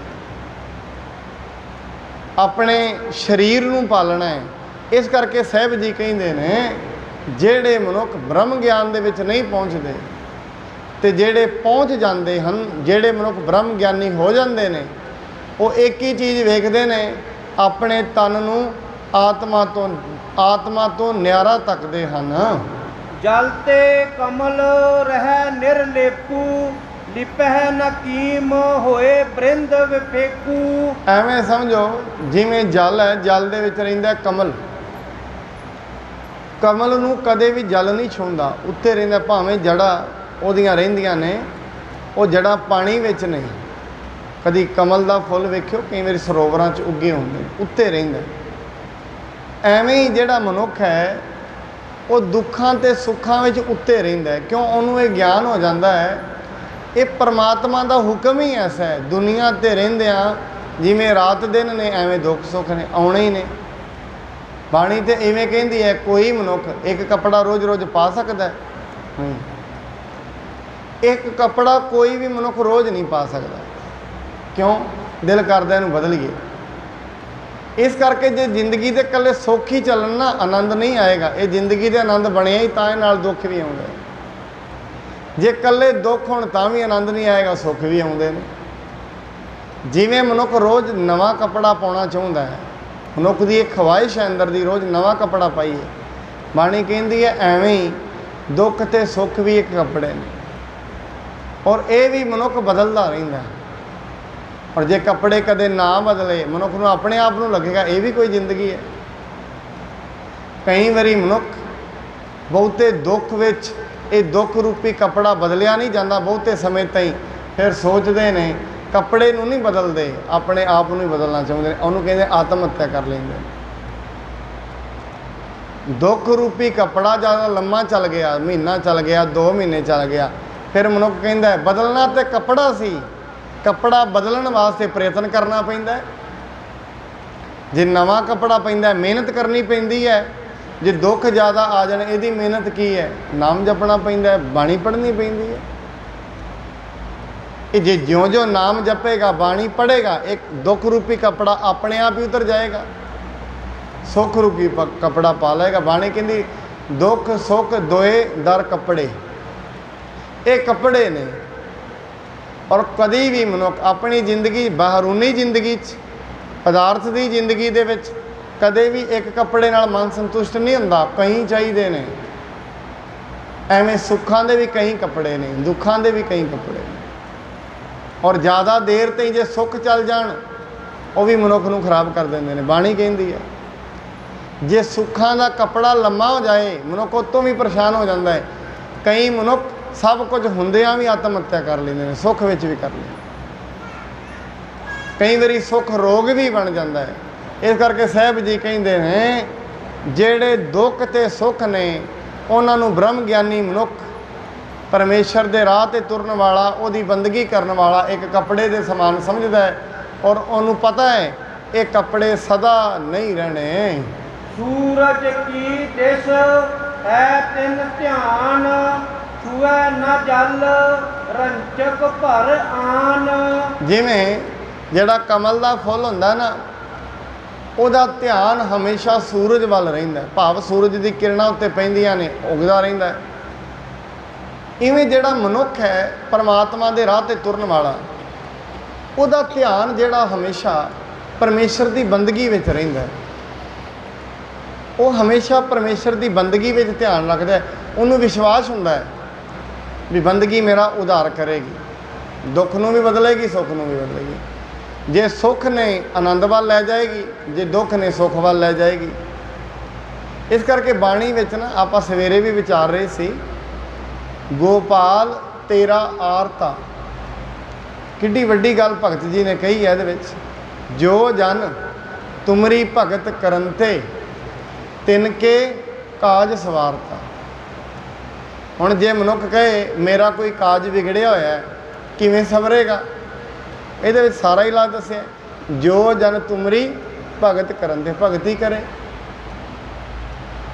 ਆਪਣੇ ਸਰੀਰ ਨੂੰ ਪਾਲਣਾ ਹੈ। ਇਸ ਕਰਕੇ ਸਾਹਿਬ ਜੀ ਕਹਿੰਦੇ ਨੇ, ਜਿਹੜੇ ਮਨੁੱਖ ਬ੍ਰਹਮ ਗਿਆਨ ਦੇ ਵਿੱਚ ਨਹੀਂ ਪਹੁੰਚਦੇ ਤੇ ਜਿਹੜੇ ਪਹੁੰਚ ਜਾਂਦੇ ਹਨ, ਜਿਹੜੇ ਮਨੁੱਖ ਬ੍ਰਹਮ ਗਿਆਨੀ ਹੋ ਜਾਂਦੇ ਨੇ, ਉਹ ਇੱਕ ਹੀ ਚੀਜ਼ ਵੇਖਦੇ ਨੇ, ਆਪਣੇ ਤਨ ਨੂੰ ਆਤਮਾ ਤੋਂ ਨਿਆਰਾ ਤੱਕਦੇ ਹਨ। ਜਲ ਤੇ ਕਮਲ ਰਹਿ ਨਿਰਲੇਪੂ, ਲਿਪਹਿ ਨਕੀਮ ਹੋਏ ਬ੍ਰਿੰਦ ਵਿਫੇਕੂ। ਐਵੇਂ ਸਮਝੋ, ਜਿਵੇਂ ਜਲ ਹੈ, ਜਲ ਦੇ ਵਿੱਚ ਰਹਿੰਦਾ ਕਮਲ। ਕਮਲ ਨੂੰ ਕਦੇ ਵੀ ਜਲ ਨਹੀਂ ਛੂੰਹਦਾ, ਉੱਤੇ ਰਹਿੰਦਾ। ਭਾਵੇਂ ਜੜ੍ਹਾਂ ਉਹਦੀਆਂ ਰਹਿੰਦੀਆਂ ਨੇ, ਉਹ ਜੜ੍ਹਾਂ ਪਾਣੀ ਵਿੱਚ ਨਹੀਂ। ਕਦੀ ਕਮਲ ਦਾ ਫੁੱਲ ਵੇਖਿਓ, ਕਈ ਵਾਰੀ ਸਰੋਵਰਾਂ 'ਚ ਉੱਗੇ ਹੁੰਦੇ, ਉੱਤੇ ਰਹਿੰਦਾ। ਐਵੇਂ ਹੀ ਜਿਹੜਾ ਮਨੁੱਖ ਹੈ, ਉਹ ਦੁੱਖਾਂ ਤੇ ਸੁੱਖਾਂ ਵਿੱਚ ਉੱਤੇ ਰਹਿੰਦਾ ਹੈ। ਕਿਉਂ? ਉਹਨੂੰ ਇਹ ਗਿਆਨ ਹੋ ਜਾਂਦਾ ਹੈ, ਇਹ ਪਰਮਾਤਮਾ ਦਾ ਹੁਕਮ ਹੀ ਐਸਾ ਹੈ। ਦੁਨੀਆ 'ਤੇ ਰਹਿੰਦਿਆਂ ਜਿਵੇਂ ਰਾਤ ਦਿਨ ਨੇ, ਐਵੇਂ ਦੁੱਖ ਸੁੱਖ ਨੇ, ਆਉਣੇ ਹੀ ਨੇ। ਬਾਣੀ ਤੇ ਇਵੇਂ ਕਹਿੰਦੀ ਹੈ, ਕੋਈ ਮਨੁੱਖ ਇੱਕ ਕੱਪੜਾ ਰੋਜ਼ ਪਾ ਸਕਦਾ? ਨਹੀਂ। ਇੱਕ ਕੱਪੜਾ ਕੋਈ ਵੀ ਮਨੁੱਖ ਰੋਜ਼ ਨਹੀਂ ਪਾ ਸਕਦਾ। ਕਿਉਂ? ਦਿਲ ਕਰਦਾ ਇਹਨੂੰ ਬਦਲੀਏ। ਇਸ ਕਰਕੇ ਜੇ ਜ਼ਿੰਦਗੀ ਦੇ ਇਕੱਲੇ ਸੁੱਖ ਹੀ ਚੱਲਣ ਨਾ, ਆਨੰਦ ਨਹੀਂ ਆਏਗਾ। ਇਹ ਜ਼ਿੰਦਗੀ ਦੇ ਆਨੰਦ ਬਣਿਆ ਹੀ ਤਾਂ ਇਹ ਨਾਲ ਦੁੱਖ ਵੀ ਆਉਂਦਾ। ਜੇ ਇਕੱਲੇ ਦੁੱਖ ਹੋਣ ਤਾਂ ਵੀ ਆਨੰਦ ਨਹੀਂ ਆਏਗਾ, ਸੁੱਖ ਵੀ ਆਉਂਦੇ ਨੇ। ਜਿਵੇਂ ਮਨੁੱਖ ਰੋਜ਼ ਨਵਾਂ ਕੱਪੜਾ ਪਾਉਣਾ ਚਾਹੁੰਦਾ ਹੈ, ਮਨੁੱਖ ਦੀ ਇੱਕ ਖਵਾਇਸ਼ ਹੈ ਅੰਦਰ ਦੀ, ਰੋਜ਼ ਨਵਾਂ ਕੱਪੜਾ ਪਾਈਏ। ਬਾਣੀ ਕਹਿੰਦੀ ਹੈ, ਐਵੇਂ ਹੀ ਦੁੱਖ ਤੇ ਸੁੱਖ ਵੀ ਇੱਕ ਕੱਪੜੇ ਨੇ, ਔਰ ਇਹ ਵੀ ਮਨੁੱਖ ਬਦਲਦਾ ਰਹਿੰਦਾ। ਔਰ ਜੇ ਕੱਪੜੇ ਕਦੇ ਨਾ ਬਦਲੇ, ਮਨੁੱਖ ਨੂੰ ਆਪਣੇ ਆਪ ਨੂੰ ਲੱਗੇਗਾ ਇਹ ਵੀ ਕੋਈ ਜ਼ਿੰਦਗੀ ਹੈ। ਕਈ ਵਾਰੀ ਮਨੁੱਖ ਬਹੁਤੇ ਦੁੱਖ ਵਿੱਚ, ਇਹ ਦੁੱਖ ਰੂਪੀ ਕੱਪੜਾ ਬਦਲਿਆ ਨਹੀਂ ਜਾਂਦਾ ਬਹੁਤੇ ਸਮੇਂ ਤਾਈਂ, ਫਿਰ ਸੋਚਦੇ ਨੇ, ਕੱਪੜੇ ਨੂੰ ਨਹੀਂ ਬਦਲਦੇ, ਆਪਣੇ ਆਪ ਨੂੰ ਹੀ ਬਦਲਣਾ ਚਾਹੁੰਦੇ ਨੇ। ਉਹਨੂੰ ਕਹਿੰਦੇ ਆਤਮ ਹੱਤਿਆ ਕਰ ਲੈਂਦੇ। ਦੁੱਖ ਰੂਪੀ ਕੱਪੜਾ ਜ਼ਿਆਦਾ ਲੰਮਾ ਚੱਲ ਗਿਆ, ਮਹੀਨਾ ਚੱਲ ਗਿਆ, 2 ਮਹੀਨੇ ਚੱਲ ਗਿਆ, ਫਿਰ ਮਨੁੱਖ ਕਹਿੰਦਾ ਬਦਲਣਾ ਤੇ ਕੱਪੜਾ ਸੀ, ਕੱਪੜਾ ਬਦਲਣ ਵਾਸਤੇ ਪ੍ਰਯਤਨ ਕਰਨਾ ਪੈਂਦਾ। ਜੇ ਨਵਾਂ ਕੱਪੜਾ ਪੈਂਦਾ, ਮਿਹਨਤ ਕਰਨੀ ਪੈਂਦੀ ਹੈ। ਜੇ ਦੁੱਖ ਜ਼ਿਆਦਾ ਆ ਜਾਣ, ਇਹਦੀ ਮਿਹਨਤ ਕੀ ਹੈ? ਨਾਮ ਜਪਣਾ ਪੈਂਦਾ, ਬਾਣੀ ਪੜ੍ਹਨੀ ਪੈਂਦੀ ਹੈ। ਇਹ ਜੇ ਜਿਉਂ-ਜਿਉਂ ਨਾਮ ਜਪੇਗਾ, ਬਾਣੀ ਪੜ੍ਹੇਗਾ, ਇੱਕ ਦੁੱਖ ਰੂਪੀ ਕੱਪੜਾ ਆਪਣੇ ਆਪ ਹੀ ਉਤਰ ਜਾਏਗਾ, ਸੁੱਖ ਰੂਪੀ ਕੱਪੜਾ ਪਾ ਲਏਗਾ। ਬਾਣੀ ਕਹਿੰਦੀ ਦੁੱਖ ਸੁੱਖ ਦੋਏ ਦਰ ਕੱਪੜੇ, ਇਹ ਕੱਪੜੇ ਨੇ। ਔਰ ਕਦੀ ਵੀ ਮਨੁੱਖ ਆਪਣੀ ਜ਼ਿੰਦਗੀ, ਬਾਹਰੂਨੀ ਜ਼ਿੰਦਗੀ 'ਚ, ਪਦਾਰਥ ਦੀ ਜ਼ਿੰਦਗੀ ਦੇ ਵਿੱਚ ਕਦੇ ਵੀ ਇੱਕ ਕੱਪੜੇ ਨਾਲ ਮਨ ਸੰਤੁਸ਼ਟ ਨਹੀਂ ਹੁੰਦਾ, ਕਈ ਚਾਹੀਦੇ ਨੇ। ਐਵੇਂ ਸੁੱਖਾਂ ਦੇ ਵੀ ਕਈ ਕੱਪੜੇ ਨੇ, ਦੁੱਖਾਂ ਦੇ ਵੀ ਕਈ ਕੱਪੜੇ ਨੇ। ਔਰ ਜ਼ਿਆਦਾ ਦੇਰ ਤਾਈਂ ਜੇ ਸੁੱਖ ਚੱਲ ਜਾਣ ਉਹ ਵੀ ਮਨੁੱਖ ਨੂੰ ਖਰਾਬ ਕਰ ਦਿੰਦੇ ਨੇ। ਬਾਣੀ ਕਹਿੰਦੀ ਹੈ ਜੇ ਸੁੱਖਾਂ ਦਾ ਕੱਪੜਾ ਲੰਮਾ ਹੋ ਜਾਏ ਮਨੁੱਖ ਉਹ ਤੋਂ ਵੀ ਪਰੇਸ਼ਾਨ ਹੋ ਜਾਂਦਾ ਹੈ। ਕਈ ਮਨੁੱਖ ਸਭ ਕੁਝ ਹੁੰਦਿਆਂ ਵੀ ਆਤਮ ਹੱਤਿਆ ਕਰ ਲੈਂਦੇ ਨੇ, ਸੁੱਖ ਵਿੱਚ ਵੀ ਕਰ ਲੈਂਦੇ। ਕਈ ਵਾਰੀ ਸੁੱਖ ਰੋਗ ਵੀ ਬਣ ਜਾਂਦਾ ਹੈ। ਇਸ ਕਰਕੇ ਸਾਹਿਬ ਜੀ ਕਹਿੰਦੇ ਨੇ ਜਿਹੜੇ ਦੁੱਖ ਤੇ ਸੁੱਖ ਨੇ ਉਹਨਾਂ ਨੂੰ ਬ੍ਰਹਮ ਗਿਆਨੀ ਮਨੁੱਖ, ਪਰਮੇਸ਼ਰ ਦੇ ਰਾਹ 'ਤੇ ਤੁਰਨ ਵਾਲਾ, ਉਹਦੀ ਬੰਦਗੀ ਕਰਨ ਵਾਲਾ ਇੱਕ ਕੱਪੜੇ ਦੇ ਸਮਾਨ ਸਮਝਦਾ ਹੈ। ਔਰ ਉਹਨੂੰ ਪਤਾ ਹੈ ਇਹ ਕੱਪੜੇ ਸਦਾ ਨਹੀਂ ਰਹਿਣੇ। ਸੂਰਜ ਕੀ ਦਿਸ ਹੈ ਤਿਨ ਧਿਆਨ, ਛੂਐ ਨਾ ਜਲ ਰੰਚਕ ਭਰ ਆਨ। ਜਿਵੇਂ ਜਿਹੜਾ ਕਮਲ ਦਾ ਫੁੱਲ ਹੁੰਦਾ ਨਾ ਉਹਦਾ ਧਿਆਨ ਹਮੇਸ਼ਾ ਸੂਰਜ ਵੱਲ ਰਹਿੰਦਾ, ਭਾਵ ਸੂਰਜ ਦੀ ਕਿਰਨਾਂ ਉੱਤੇ ਪੈਂਦੀਆਂ ਨੇ ਉਗਦਾ ਰਹਿੰਦਾ। ਇਵੇਂ ਜਿਹੜਾ ਮਨੁੱਖ ਹੈ ਪਰਮਾਤਮਾ ਦੇ ਰਾਹ 'ਤੇ ਤੁਰਨ ਵਾਲਾ, ਉਹਦਾ ਧਿਆਨ ਜਿਹੜਾ ਹਮੇਸ਼ਾ ਪਰਮੇਸ਼ਰ ਦੀ ਬੰਦਗੀ ਵਿੱਚ ਰਹਿੰਦਾ। ਉਹ ਹਮੇਸ਼ਾ ਪਰਮੇਸ਼ਰ ਦੀ ਬੰਦਗੀ ਵਿੱਚ ਧਿਆਨ ਰੱਖਦਾ। ਉਹਨੂੰ ਵਿਸ਼ਵਾਸ ਹੁੰਦਾ ਹੈ ਵੀ ਬੰਦਗੀ ਮੇਰਾ ਉਧਾਰ ਕਰੇਗੀ, ਦੁੱਖ ਨੂੰ ਵੀ ਬਦਲੇਗੀ, ਸੁੱਖ ਨੂੰ ਵੀ ਬਦਲੇਗੀ। ਜੇ ਸੁੱਖ ਨੇ ਆਨੰਦ ਵੱਲ ਲੈ ਜਾਏਗੀ, ਜੇ ਦੁੱਖ ਨੇ ਸੁੱਖ ਵੱਲ ਲੈ ਜਾਏਗੀ। ਇਸ ਕਰਕੇ ਬਾਣੀ ਵਿੱਚ ਨਾ ਆਪਾਂ ਸਵੇਰੇ ਵੀ ਵਿਚਾਰ ਰਹੇ ਸੀ, ਗੋਪਾਲ ਤੇਰਾ ਆਰਤਾ, ਕਿੱਡੀ ਵੱਡੀ ਗੱਲ ਭਗਤ ਜੀ ਨੇ ਕਹੀ ਹੈ ਇਹਦੇ ਵਿੱਚ। ਜੋ ਜਨ ਤੁਮਰੀ ਭਗਤ ਕਰੰਤੇ ਤਿਨ ਕੇ ਕਾਜ ਸਵਾਰਤਾ। ਹੁਣ ਜੇ ਮਨੁੱਖ ਕਹੇ ਮੇਰਾ ਕੋਈ ਕਾਜ ਵਿਗੜਿਆ ਹੋਇਆ ਕਿਵੇਂ ਸਵਰੇਗਾ, ਇਹਦੇ ਵਿੱਚ ਸਾਰਾ ਹੀ ਇਲਾਜ ਦੱਸਿਆ। ਜੋ ਜਨ ਤੁਮਰੀ ਭਗਤ ਕਰੰਤੇ, ਭਗਤੀ ਕਰੇ,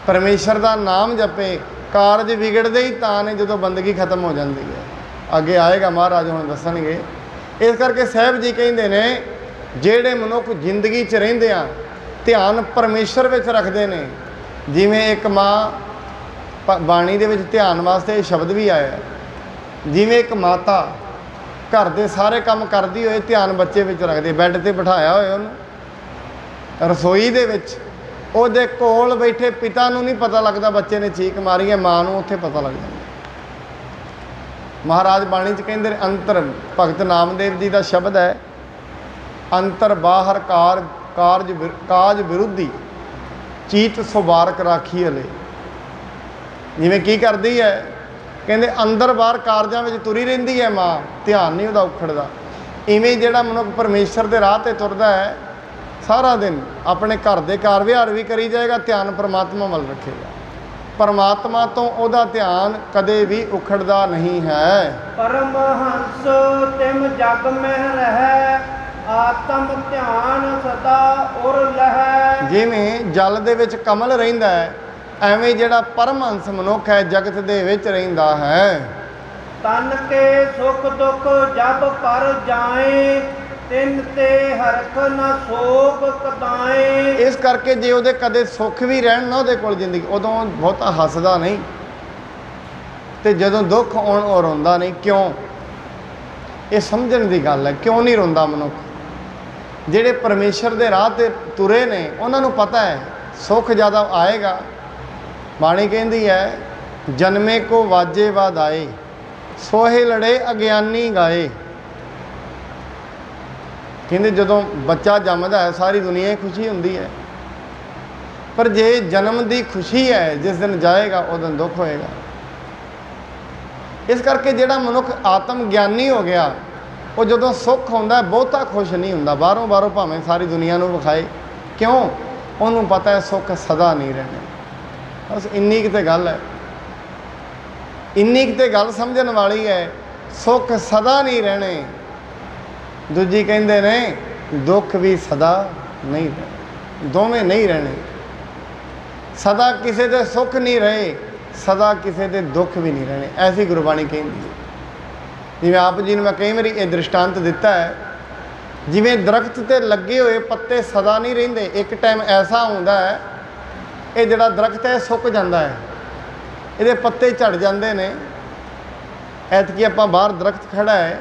ਪਰਮੇਸ਼ਰ ਦਾ ਨਾਮ ਜਪੇ, ਕਾਰਜ ਵਿਗੜਦੇ ਹੀ ਤਾਂ ਨੇ ਜਦੋਂ ਬੰਦਗੀ ਖਤਮ ਹੋ ਜਾਂਦੀ ਹੈ। ਅੱਗੇ ਆਏਗਾ ਮਹਾਰਾਜ ਹੁਣ ਦੱਸਣਗੇ। ਇਸ ਕਰਕੇ ਸਾਹਿਬ ਜੀ ਕਹਿੰਦੇ ਨੇ ਜਿਹੜੇ ਮਨੁੱਖ ਜ਼ਿੰਦਗੀ 'ਚ ਰਹਿੰਦੇ ਆ ਧਿਆਨ ਪਰਮੇਸ਼ਰ ਵਿੱਚ ਰੱਖਦੇ ਨੇ। ਜਿਵੇਂ ਇੱਕ ਮਾਂ, ਬਾਣੀ ਦੇ ਵਿੱਚ ਧਿਆਨ ਵਾਸਤੇ ਇਹ ਸ਼ਬਦ ਵੀ ਆਇਆ, ਜਿਵੇਂ ਇੱਕ ਮਾਤਾ ਘਰ ਦੇ ਸਾਰੇ ਕੰਮ ਕਰਦੀ ਹੋਏ ਧਿਆਨ ਬੱਚੇ ਵਿੱਚ ਰੱਖਦੇ, ਬੈੱਡ 'ਤੇ ਬਿਠਾਇਆ ਹੋਇਆ ਉਹਨੂੰ, ਰਸੋਈ ਦੇ ਵਿੱਚ ਉਹਦੇ ਕੋਲ ਬੈਠੇ ਪਿਤਾ ਨੂੰ ਨਹੀਂ ਪਤਾ ਲੱਗਦਾ ਬੱਚੇ ਨੇ ਚੀਕ ਮਾਰੀ ਹੈ, ਮਾਂ ਨੂੰ ਉੱਥੇ ਪਤਾ ਲੱਗ ਜਾਂਦਾ। ਮਹਾਰਾਜ ਬਾਣੀ 'ਚ ਕਹਿੰਦੇ ਨੇ ਅੰਤਰ, ਭਗਤ ਨਾਮਦੇਵ ਜੀ ਦਾ ਸ਼ਬਦ ਹੈ, ਅੰਤਰ ਬਾਹਰ ਕਾਜ ਵਿਰੁੱਧੀ ਚੀਤ ਸੁਬਾਰਕ ਰਾਖੀ ਹਲੇ। ਜਿਵੇਂ ਕੀ ਕਰਦੀ ਹੈ, ਕਹਿੰਦੇ ਅੰਦਰ ਬਾਹਰ ਕਾਰਜਾਂ ਵਿੱਚ ਤੁਰੀ ਰਹਿੰਦੀ ਹੈ ਮਾਂ, ਧਿਆਨ ਨਹੀਂ ਉਹਦਾ ਉਖੜਦਾ। ਇਵੇਂ ਜਿਹੜਾ ਮਨੁੱਖ ਪਰਮੇਸ਼ਰ ਦੇ ਰਾਹ 'ਤੇ ਤੁਰਦਾ ਹੈ ਸਾਰਾ ਦਿਨ ਆਪਣੇ ਘਰ ਦੇ ਕਾਰ ਵਿਹਾਰ ਵੀ ਕਰੀ ਜਾਏਗਾ, ਧਿਆਨ ਪਰਮਾਤਮਾ ਵੱਲ ਰੱਖੇਗਾ, ਪਰਮਾਤਮਾ ਤੋਂ ਉਹਦਾ ਧਿਆਨ ਕਦੇ ਵੀ ਉਖੜਦਾ ਨਹੀਂ ਹੈ। ਪਰਮਹੰਸ ਤਿਮ ਜਗ ਮਹਿ ਰਹਿ, ਆਤਮ ਧਿਆਨ ਸਦਾ ਉਰ ਲਹੈ। ਜਿਵੇਂ ਜਲ ਦੇ ਵਿੱਚ ਕਮਲ ਰਹਿੰਦਾ ਹੈ, ਐਵੇਂ ਜਿਹੜਾ ਪਰਮਹੰਸ ਮਨੁੱਖ ਹੈ ਜਗਤ ਦੇ ਵਿੱਚ ਰਹਿੰਦਾ ਹੈ। ਤਨ ਕੇ ਸੁਖ ਦੁਖ ਜਬ ਪਰ ਜਾਏ, ਤਿਨ ਤੇ ਹਰਖ ਨਾ ਸੋਗ ਕਦਾਏ। ਇਸ ਕਰਕੇ ਜੇ ਉਹਦੇ ਕਦੇ ਸੁੱਖ ਵੀ ਰਹਿਣ ਨਾ ਉਹਦੇ ਕੋਲ ਜ਼ਿੰਦਗੀ, ਉਦੋਂ ਬਹੁਤਾ ਹੱਸਦਾ ਨਹੀਂ, ਤੇ ਜਦੋਂ ਦੁੱਖ ਆਉਣ ਉਹ ਰੋਂਦਾ ਨਹੀਂ। ਕਿਉਂ? ਇਹ ਸਮਝਣ ਦੀ ਗੱਲ ਹੈ, ਕਿਉਂ ਨਹੀਂ ਰੋਂਦਾ ਮਨੁੱਖ। ਜਿਹੜੇ ਪਰਮੇਸ਼ਰ ਦੇ ਰਾਹ 'ਤੇ ਤੁਰੇ ਨੇ ਉਹਨਾਂ ਨੂੰ ਪਤਾ ਹੈ ਸੁੱਖ ਜ਼ਿਆਦਾ ਆਏਗਾ। ਬਾਣੀ ਕਹਿੰਦੀ ਹੈ ਜਨਮੇ ਕੋ ਵਾਜੇ ਵਾਦਾਏ, ਸੋਹੇ ਲੜੇ ਅਗਿਆਨੀ ਗਾਏ। ਕਹਿੰਦੇ ਜਦੋਂ ਬੱਚਾ ਜੰਮਦਾ ਹੈ ਸਾਰੀ ਦੁਨੀਆ ਹੀ ਖੁਸ਼ੀ ਹੁੰਦੀ ਹੈ, ਪਰ ਜੇ ਜਨਮ ਦੀ ਖੁਸ਼ੀ ਹੈ ਜਿਸ ਦਿਨ ਜਾਏਗਾ ਉਹ ਦਿਨ ਦੁੱਖ ਹੋਏਗਾ। ਇਸ ਕਰਕੇ ਜਿਹੜਾ ਮਨੁੱਖ ਆਤਮ ਗਿਆਨੀ ਹੋ ਗਿਆ ਉਹ ਜਦੋਂ ਸੁੱਖ ਹੁੰਦਾ ਬਹੁਤਾ ਖੁਸ਼ ਨਹੀਂ ਹੁੰਦਾ, ਬਾਹਰੋਂ ਭਾਵੇਂ ਸਾਰੀ ਦੁਨੀਆ ਨੂੰ ਵਿਖਾਏ। ਕਿਉਂ? ਉਹਨੂੰ ਪਤਾ ਹੈ ਸੁੱਖ ਸਦਾ ਨਹੀਂ ਰਹਿਣਾ। ਬਸ ਇੰਨੀ ਕੁ ਤੇ ਗੱਲ ਹੈ, ਇੰਨੀ ਕੁ ਤੇ ਗੱਲ ਸਮਝਣ ਵਾਲੀ ਹੈ, ਸੁੱਖ ਸਦਾ ਨਹੀਂ ਰਹਿਣੇ। ਦੂਜੀ ਕਹਿੰਦੇ ਨੇ ਦੁੱਖ ਵੀ ਸਦਾ ਨਹੀਂ ਰਹਿਣੇ, ਦੋਵੇਂ ਨਹੀਂ ਰਹਿਣੇ। ਸਦਾ ਕਿਸੇ ਦੇ ਸੁੱਖ ਨਹੀਂ ਰਹੇ, ਸਦਾ ਕਿਸੇ ਦੇ ਦੁੱਖ ਵੀ ਨਹੀਂ ਰਹਿਣੇ, ਐਸੀ ਗੁਰਬਾਣੀ ਕਹਿੰਦੀ ਹੈ। ਜਿਵੇਂ ਆਪ ਜੀ ਨੂੰ ਮੈਂ ਕਈ ਵਾਰੀ ਇਹ ਦ੍ਰਿਸ਼ਟਾਂਤ ਦਿੱਤਾ ਹੈ, ਜਿਵੇਂ ਦਰਖਤ 'ਤੇ ਲੱਗੇ ਹੋਏ ਪੱਤੇ ਸਦਾ ਨਹੀਂ ਰਹਿੰਦੇ, ਇੱਕ ਟਾਈਮ ਐਸਾ ਆਉਂਦਾ ਹੈ ਇਹ ਜਿਹੜਾ ਦਰਖਤ ਹੈ ਸੁੱਕ ਜਾਂਦਾ ਹੈ, ਇਹਦੇ ਪੱਤੇ ਝੜ ਜਾਂਦੇ ਨੇ। ਐਤਕੀ ਆਪਾਂ ਬਾਹਰ ਦਰਖਤ ਖੜਾ ਹੈ,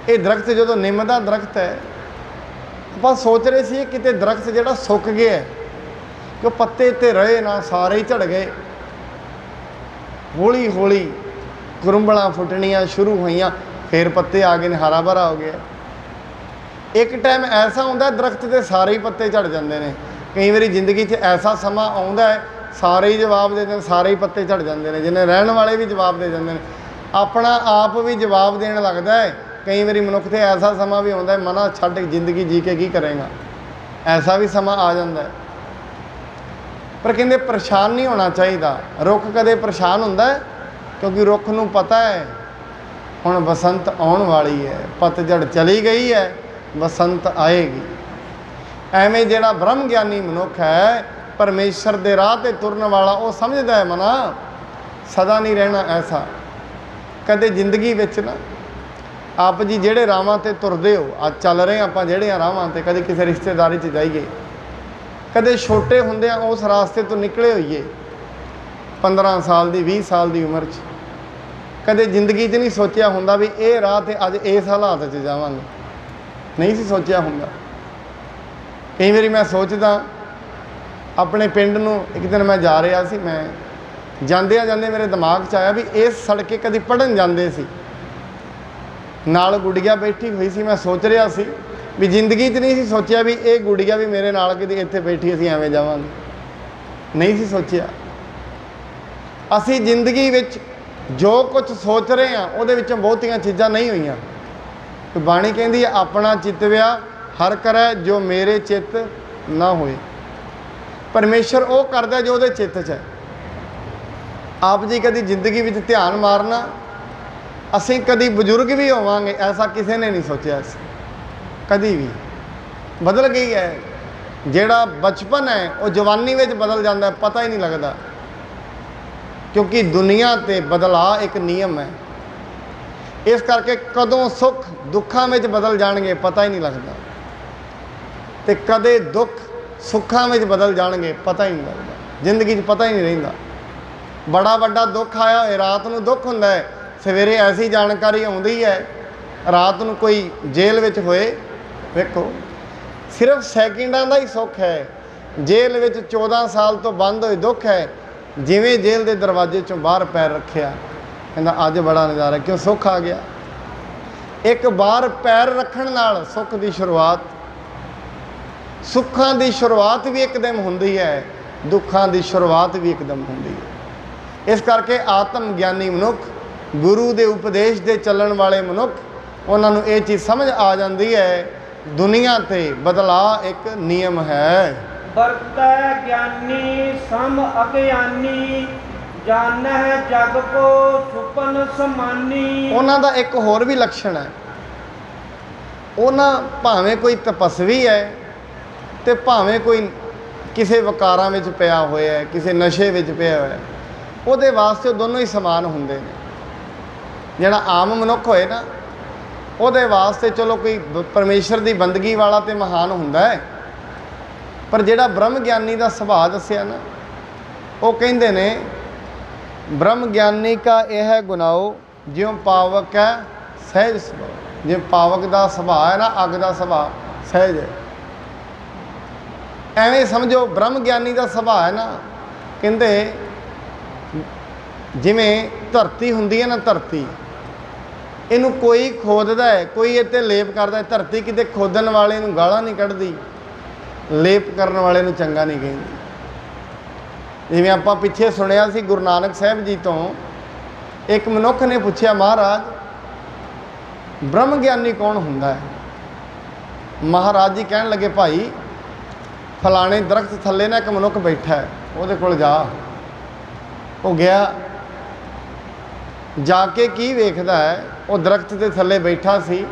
ਇਹ ਦਰਖਤ ਜਦੋਂ ਨਿੰਮ ਦਾ ਦਰਖਤ ਹੈ, ਆਪਾਂ ਸੋਚ ਰਹੇ ਸੀ ਕਿਤੇ ਦਰਖਤ ਜਿਹੜਾ ਸੁੱਕ ਗਿਆ ਕਿ ਪੱਤੇ 'ਤੇ ਰਹੇ ਨਾ, ਸਾਰੇ ਹੀ ਝੜ ਗਏ। ਹੌਲੀ ਹੌਲੀ ਕੁਰੰਬਲਾਂ ਫੁੱਟਣੀਆਂ ਸ਼ੁਰੂ ਹੋਈਆਂ, ਫਿਰ ਪੱਤੇ ਆ ਗਏ ਨੇ, ਹਰਾ ਭਰਾ ਹੋ ਗਿਆ। ਇੱਕ ਟਾਈਮ ਐਸਾ ਹੁੰਦਾ ਦਰਖਤ ਦੇ ਸਾਰੇ ਹੀ ਪੱਤੇ ਝੜ ਜਾਂਦੇ ਨੇ। ਕਈ ਵਾਰੀ ਜ਼ਿੰਦਗੀ 'ਚ ਐਸਾ ਸਮਾਂ ਆਉਂਦਾ ਹੈ ਸਾਰੇ ਹੀ ਜਵਾਬ ਦੇ ਦਿੰਦੇ, ਸਾਰੇ ਹੀ ਪੱਤੇ ਝੜ ਜਾਂਦੇ ਨੇ, ਜਿਹਨੇ ਰਹਿਣ ਵਾਲੇ ਵੀ ਜਵਾਬ ਦੇ ਜਾਂਦੇ ਨੇ, ਆਪਣਾ ਆਪ ਵੀ ਜਵਾਬ ਦੇਣ ਲੱਗਦਾ ਹੈ। ਕਈ ਵਾਰੀ ਮਨੁੱਖ 'ਤੇ ਐਸਾ ਸਮਾਂ ਵੀ ਆਉਂਦਾ ਮਨਾ ਛੱਡ ਜ਼ਿੰਦਗੀ ਜੀ ਕੇ ਕੀ ਕਰੇਗਾ, ਐਸਾ ਵੀ ਸਮਾਂ ਆ ਜਾਂਦਾ ਹੈ। ਪਰ ਕਹਿੰਦੇ ਪਰੇਸ਼ਾਨ ਨਹੀਂ ਹੋਣਾ ਚਾਹੀਦਾ। ਰੁੱਖ ਕਦੇ ਪਰੇਸ਼ਾਨ ਹੁੰਦਾ ਹੈ ਕਿਉਂਕਿ ਰੁੱਖ ਨੂੰ ਪਤਾ ਹੈ ਹੁਣ ਬਸੰਤ ਆਉਣ ਵਾਲੀ ਹੈ, ਪਤਝੜ ਚਲੀ ਗਈ ਹੈ, ਬਸੰਤ ਆਏਗੀ। ਐਵੇਂ ਜਿਹੜਾ ਬ੍ਰਹਮ ਗਿਆਨੀ ਮਨੁੱਖ ਹੈ, ਪਰਮੇਸ਼ਰ ਦੇ ਰਾਹ 'ਤੇ ਤੁਰਨ ਵਾਲਾ, ਉਹ ਸਮਝਦਾ ਹੈ ਮਨਾ ਸਦਾ ਨਹੀਂ ਰਹਿਣਾ ਐਸਾ। ਕਦੇ ਜ਼ਿੰਦਗੀ ਵਿੱਚ ਨਾ ਆਪ ਜੀ ਜਿਹੜੇ ਰਾਹਾਂ 'ਤੇ ਤੁਰਦੇ ਹੋ, ਅੱਜ ਚੱਲ ਰਹੇ ਆਪਾਂ ਜਿਹੜੀਆਂ ਰਾਹਾਂ 'ਤੇ, ਕਦੇ ਕਿਸੇ ਰਿਸ਼ਤੇਦਾਰੀ 'ਚ ਜਾਈਏ, ਕਦੇ ਛੋਟੇ ਹੁੰਦਿਆਂ ਉਸ ਰਾਸਤੇ ਤੋਂ ਨਿਕਲੇ ਹੋਈਏ, 15 ਸਾਲ ਦੀ 20 ਸਾਲ ਦੀ ਉਮਰ 'ਚ, ਕਦੇ ਜ਼ਿੰਦਗੀ 'ਚ ਨਹੀਂ ਸੋਚਿਆ ਹੁੰਦਾ ਵੀ ਇਹ ਰਾਹ 'ਤੇ ਅੱਜ ਇਸ ਹਾਲਾਤ 'ਚ ਜਾਵਾਂਗੇ, ਨਹੀਂ ਸੀ ਸੋਚਿਆ ਹੁੰਦਾ। ਕਈ ਵਾਰੀ ਮੈਂ ਸੋਚਦਾ ਆਪਣੇ ਪਿੰਡ ਨੂੰ, ਇੱਕ ਦਿਨ ਮੈਂ ਜਾ ਰਿਹਾ ਸੀ, ਮੈਂ ਜਾਂਦਿਆਂ ਜਾਂਦੇ ਮੇਰੇ ਦਿਮਾਗ 'ਚ ਆਇਆ ਵੀ ਇਸ ਸੜਕੇ ਕਦੀ ਪੜ੍ਹਨ ਜਾਂਦੇ ਸੀ, ਨਾਲ ਗੁੜੀਆ ਬੈਠੀ ਹੋਈ ਸੀ। ਮੈਂ ਸੋਚ ਰਿਹਾ ਸੀ ਵੀ ਜ਼ਿੰਦਗੀ 'ਚ ਨਹੀਂ ਸੀ ਸੋਚਿਆ ਵੀ ਇਹ ਗੁੜੀਆ ਵੀ ਮੇਰੇ ਨਾਲ ਕਿਤੇ ਇੱਥੇ ਬੈਠੀ, ਅਸੀਂ ਐਵੇਂ ਜਾਵਾਂਗੇ, ਨਹੀਂ ਸੀ ਸੋਚਿਆ। ਅਸੀਂ ਜ਼ਿੰਦਗੀ ਵਿੱਚ ਜੋ ਕੁਝ ਸੋਚ ਰਹੇ ਹਾਂ ਉਹਦੇ ਵਿੱਚੋਂ ਬਹੁਤੀਆਂ ਚੀਜ਼ਾਂ ਨਹੀਂ ਹੋਈਆਂ। ਬਾਣੀ ਕਹਿੰਦੀ ਹੈ ਆਪਣਾ ਚਿਤਵਿਆ ਹਰ ਕਰੈ ਜੋ ਮੇਰੇ ਚਿੱਤ ਨਾ ਹੋਏ। ਪਰਮੇਸ਼ਰ ਉਹ ਕਰਦਾ ਜੋ ਉਹਦੇ ਚਿੱਤ 'ਚ ਹੈ। ਆਪ ਜੀ ਕਦੀ ਜ਼ਿੰਦਗੀ ਵਿੱਚ ਧਿਆਨ ਮਾਰਨਾ, ਅਸੀਂ ਕਦੀ ਬਜ਼ੁਰਗ ਵੀ ਹੋਵਾਂਗੇ ਐਸਾ ਕਿਸੇ ਨੇ ਨਹੀਂ ਸੋਚਿਆ ਸੀ, ਕਦੀ ਵੀ। ਬਦਲ ਗਈ ਹੈ। ਜਿਹੜਾ ਬਚਪਨ ਹੈ ਉਹ ਜਵਾਨੀ ਵਿੱਚ ਬਦਲ ਜਾਂਦਾ, ਪਤਾ ਹੀ ਨਹੀਂ ਲੱਗਦਾ, ਕਿਉਂਕਿ ਦੁਨੀਆ 'ਤੇ ਬਦਲਾਅ ਇੱਕ ਨਿਯਮ ਹੈ। ਇਸ ਕਰਕੇ ਕਦੋਂ ਸੁੱਖ ਦੁੱਖਾਂ ਵਿੱਚ ਬਦਲ ਜਾਣਗੇ ਪਤਾ ਹੀ ਨਹੀਂ ਲੱਗਦਾ, ਅਤੇ ਕਦੇ ਦੁੱਖ ਸੁੱਖਾਂ ਵਿੱਚ ਬਦਲ ਜਾਣਗੇ ਪਤਾ ਹੀ ਨਹੀਂ ਲੱਗਦਾ। ਜ਼ਿੰਦਗੀ 'ਚ ਪਤਾ ਹੀ ਨਹੀਂ ਰਹਿੰਦਾ। ਬੜਾ ਵੱਡਾ ਦੁੱਖ ਆਇਆ ਹੋਏ, ਰਾਤ ਨੂੰ ਦੁੱਖ ਹੁੰਦਾ ਹੈ, ਸਵੇਰੇ ਐਸੀ ਜਾਣਕਾਰੀ ਆਉਂਦੀ ਹੈ। ਰਾਤ ਨੂੰ ਕੋਈ ਜੇਲ੍ਹ ਵਿੱਚ ਹੋਏ, ਵੇਖੋ ਸਿਰਫ ਸੈਕਿੰਡਾਂ ਦਾ ਹੀ ਸੁੱਖ ਹੈ। ਜੇਲ੍ਹ ਵਿੱਚ 14 ਸਾਲ ਤੋਂ ਬੰਦ ਹੋਏ ਦੁੱਖ ਹੈ। ਜਿਵੇਂ ਜੇਲ੍ਹ ਦੇ ਦਰਵਾਜ਼ੇ 'ਚੋਂ ਬਾਹਰ ਪੈਰ ਰੱਖਿਆ, ਕਹਿੰਦਾ ਅੱਜ ਬੜਾ ਨਜ਼ਾਰਾ, ਕਿਉਂ ਸੁੱਖ ਆ ਗਿਆ। ਇੱਕ ਬਾਹਰ ਪੈਰ ਰੱਖਣ ਨਾਲ ਸੁੱਖ ਦੀ ਸ਼ੁਰੂਆਤ, ਸੁੱਖਾਂ ਦੀ ਸ਼ੁਰੂਆਤ ਵੀ ਇੱਕਦਮ ਹੁੰਦੀ ਹੈ, ਦੁੱਖਾਂ ਦੀ ਸ਼ੁਰੂਆਤ ਵੀ ਇੱਕਦਮ ਹੁੰਦੀ ਹੈ। ਇਸ ਕਰਕੇ ਆਤਮ ਗਿਆਨੀ ਮਨੁੱਖ, ਗੁਰੂ ਦੇ ਉਪਦੇਸ਼ ਦੇ ਚੱਲਣ ਵਾਲੇ ਮਨੁੱਖ, ਉਹਨਾਂ ਨੂੰ ਇਹ ਚੀਜ਼ ਸਮਝ ਆ ਜਾਂਦੀ ਹੈ ਦੁਨੀਆ 'ਤੇ ਬਦਲਾਅ ਇੱਕ ਨਿਯਮ ਹੈ। ਵਰਤੈ ਗਿਆਨੀ ਸਮ ਅਗਿਆਨੀ, ਜਾਣੈ ਜਗ ਕੋ ਸੁਪਨ ਸਮਾਨੀ। ਉਹਨਾਂ ਦਾ ਇੱਕ ਹੋਰ ਵੀ ਲੱਛਣ ਹੈ, ਉਹਨਾਂ ਭਾਵੇਂ ਕੋਈ ਤਪਸਵੀ ਹੈ ਅਤੇ ਭਾਵੇਂ ਕੋਈ ਕਿਸੇ ਵਕਾਰਾਂ ਵਿੱਚ ਪਿਆ ਹੋਇਆ ਹੈ, ਕਿਸੇ ਨਸ਼ੇ ਵਿੱਚ ਪਿਆ ਹੋਇਆ, ਉਹਦੇ ਵਾਸਤੇ ਉਹ ਦੋਨੋਂ ਹੀ ਸਮਾਨ ਹੁੰਦੇ ਨੇ। ਜਿਹੜਾ ਆਮ ਮਨੁੱਖ ਹੋਏ ਨਾ, ਉਹਦੇ ਵਾਸਤੇ ਚਲੋ ਕੋਈ ਪਰਮੇਸ਼ਰ ਦੀ ਬੰਦਗੀ ਵਾਲਾ ਤੇ ਮਹਾਨ ਹੁੰਦਾ ਹੈ, ਪਰ ਜਿਹੜਾ ਬ੍ਰਹਮ ਗਿਆਨੀ ਦਾ ਸੁਭਾਅ ਦੱਸਿਆ ਨਾ, ਉਹ ਕਹਿੰਦੇ ਨੇ ਬ੍ਰਹਮ ਗਿਆਨੀ ਕਾ ਇਹ ਗੁਨਾਓ, ਜਿਉਂ ਪਾਵਕ ਹੈ ਸਹਿਜ ਸੁਭਾਅ। ਜਿਵੇਂ ਪਾਵਕ ਦਾ ਸੁਭਾਅ ਹੈ ਨਾ, ਅੱਗ ਦਾ ਸੁਭਾਅ ਸਹਿਜ ਹੈ, ਐਵੇਂ ਸਮਝੋ ਬ੍ਰਹਮ ਗਿਆਨੀ ਦਾ ਸੁਭਾਅ ਹੈ ਨਾ। ਕਹਿੰਦੇ ਜਿਵੇਂ ਧਰਤੀ ਹੁੰਦੀ ਹੈ ਨਾ, ਧਰਤੀ ਇਹਨੂੰ ਕੋਈ ਖੋਦਦਾ ਹੈ, ਕੋਈ ਇਹ 'ਤੇ ਲੇਪ ਕਰਦਾ ਹੈ। ਧਰਤੀ ਕਿਤੇ ਖੋਦਣ ਵਾਲੇ ਨੂੰ ਗਾਲਾਂ ਨਹੀਂ ਕੱਢਦੀ, ਲੇਪ ਕਰਨ ਵਾਲੇ ਨੂੰ ਚੰਗਾ ਨਹੀਂ ਕਹਿੰਦੀ। ਜਿਵੇਂ ਆਪਾਂ ਪਿੱਛੇ ਸੁਣਿਆ ਸੀ ਗੁਰੂ ਨਾਨਕ ਸਾਹਿਬ ਜੀ ਤੋਂ, ਇੱਕ ਮਨੁੱਖ ਨੇ ਪੁੱਛਿਆ, ਮਹਾਰਾਜ ਬ੍ਰਹਮ ਗਿਆਨੀ ਕੌਣ ਹੁੰਦਾ ਹੈ? ਮਹਾਰਾਜ ਜੀ ਕਹਿਣ ਲੱਗੇ, ਭਾਈ ਫਲਾਣੇ ਦਰਖਤ ਥੱਲੇ ਨਾ ਇੱਕ ਮਨੁੱਖ ਬੈਠਾ ਹੈ, ਉਹਦੇ ਕੋਲ ਜਾ। ਉਹ ਗਿਆ, ਜਾ ਕੇ ਕੀ ਵੇਖਦਾ ਹੈ, ਉਹ ਦਰਖਤ ਦੇ ਥੱਲੇ ਬੈਠਾ ਸੀ।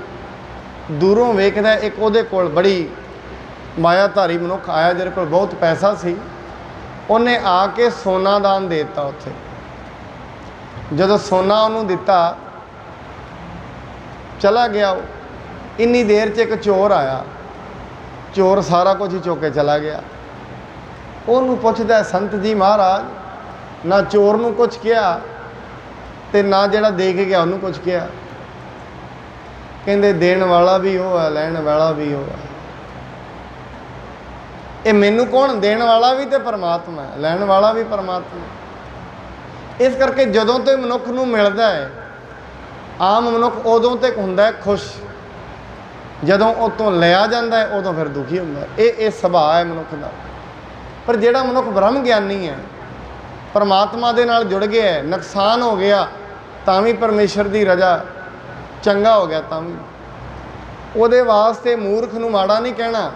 ਦੂਰੋਂ ਵੇਖਦਾ ਇੱਕ ਉਹਦੇ ਕੋਲ ਬੜੀ ਮਾਇਆਧਾਰੀ ਮਨੁੱਖ ਆਇਆ, ਜਿਹਦੇ ਕੋਲ ਬਹੁਤ ਪੈਸਾ ਸੀ। ਉਹਨੇ ਆ ਕੇ ਸੋਨਾ ਦਾਨ ਦੇ ਦਿੱਤਾ ਉੱਥੇ। ਜਦੋਂ ਸੋਨਾ ਉਹਨੂੰ ਦਿੱਤਾ, ਚਲਾ ਗਿਆ ਉਹ। ਇੰਨੀ ਦੇਰ 'ਚ ਇੱਕ ਚੋਰ ਆਇਆ, ਚੋਰ ਸਾਰਾ ਕੁਝ ਹੀ ਚੁੱਕ ਕੇ ਚਲਾ ਗਿਆ। ਉਹਨੂੰ ਪੁੱਛਦਾ, ਸੰਤ ਜੀ ਮਹਾਰਾਜ, ਨਾ ਚੋਰ ਨੂੰ ਕੁਛ ਕਿਹਾ ਅਤੇ ਨਾ ਜਿਹੜਾ ਦੇ ਕੇ ਗਿਆ ਉਹਨੂੰ ਕੁਛ ਕਿਹਾ। ਕਹਿੰਦੇ ਦੇਣ ਵਾਲਾ ਵੀ ਉਹ ਹੈ, ਲੈਣ ਵਾਲਾ ਵੀ ਉਹ ਹੈ। ਇਹ ਮੈਨੂੰ ਕੌਣ? ਦੇਣ ਵਾਲਾ ਵੀ ਤੇ ਪਰਮਾਤਮਾ ਹੈ, ਲੈਣ ਵਾਲਾ ਵੀ ਪਰਮਾਤਮਾ। इस करके जदों तो मनुख नूं मिलदा है, आम मनुख उदों तक हुंदा है खुश, जदों उतों लिया जाता है उदों फिर दुखी हुंदा है। ये सुभाव है मनुख का। पर जिहड़ा मनुख ब्रह्म ज्ञानी है, परमात्मा दे नाल जुड़ गया है, नुकसान हो गया तां भी परमेश्वर की रजा, चंगा हो गया तां भी, उहदे वास्ते मूर्ख नूं माड़ा नहीं कहना,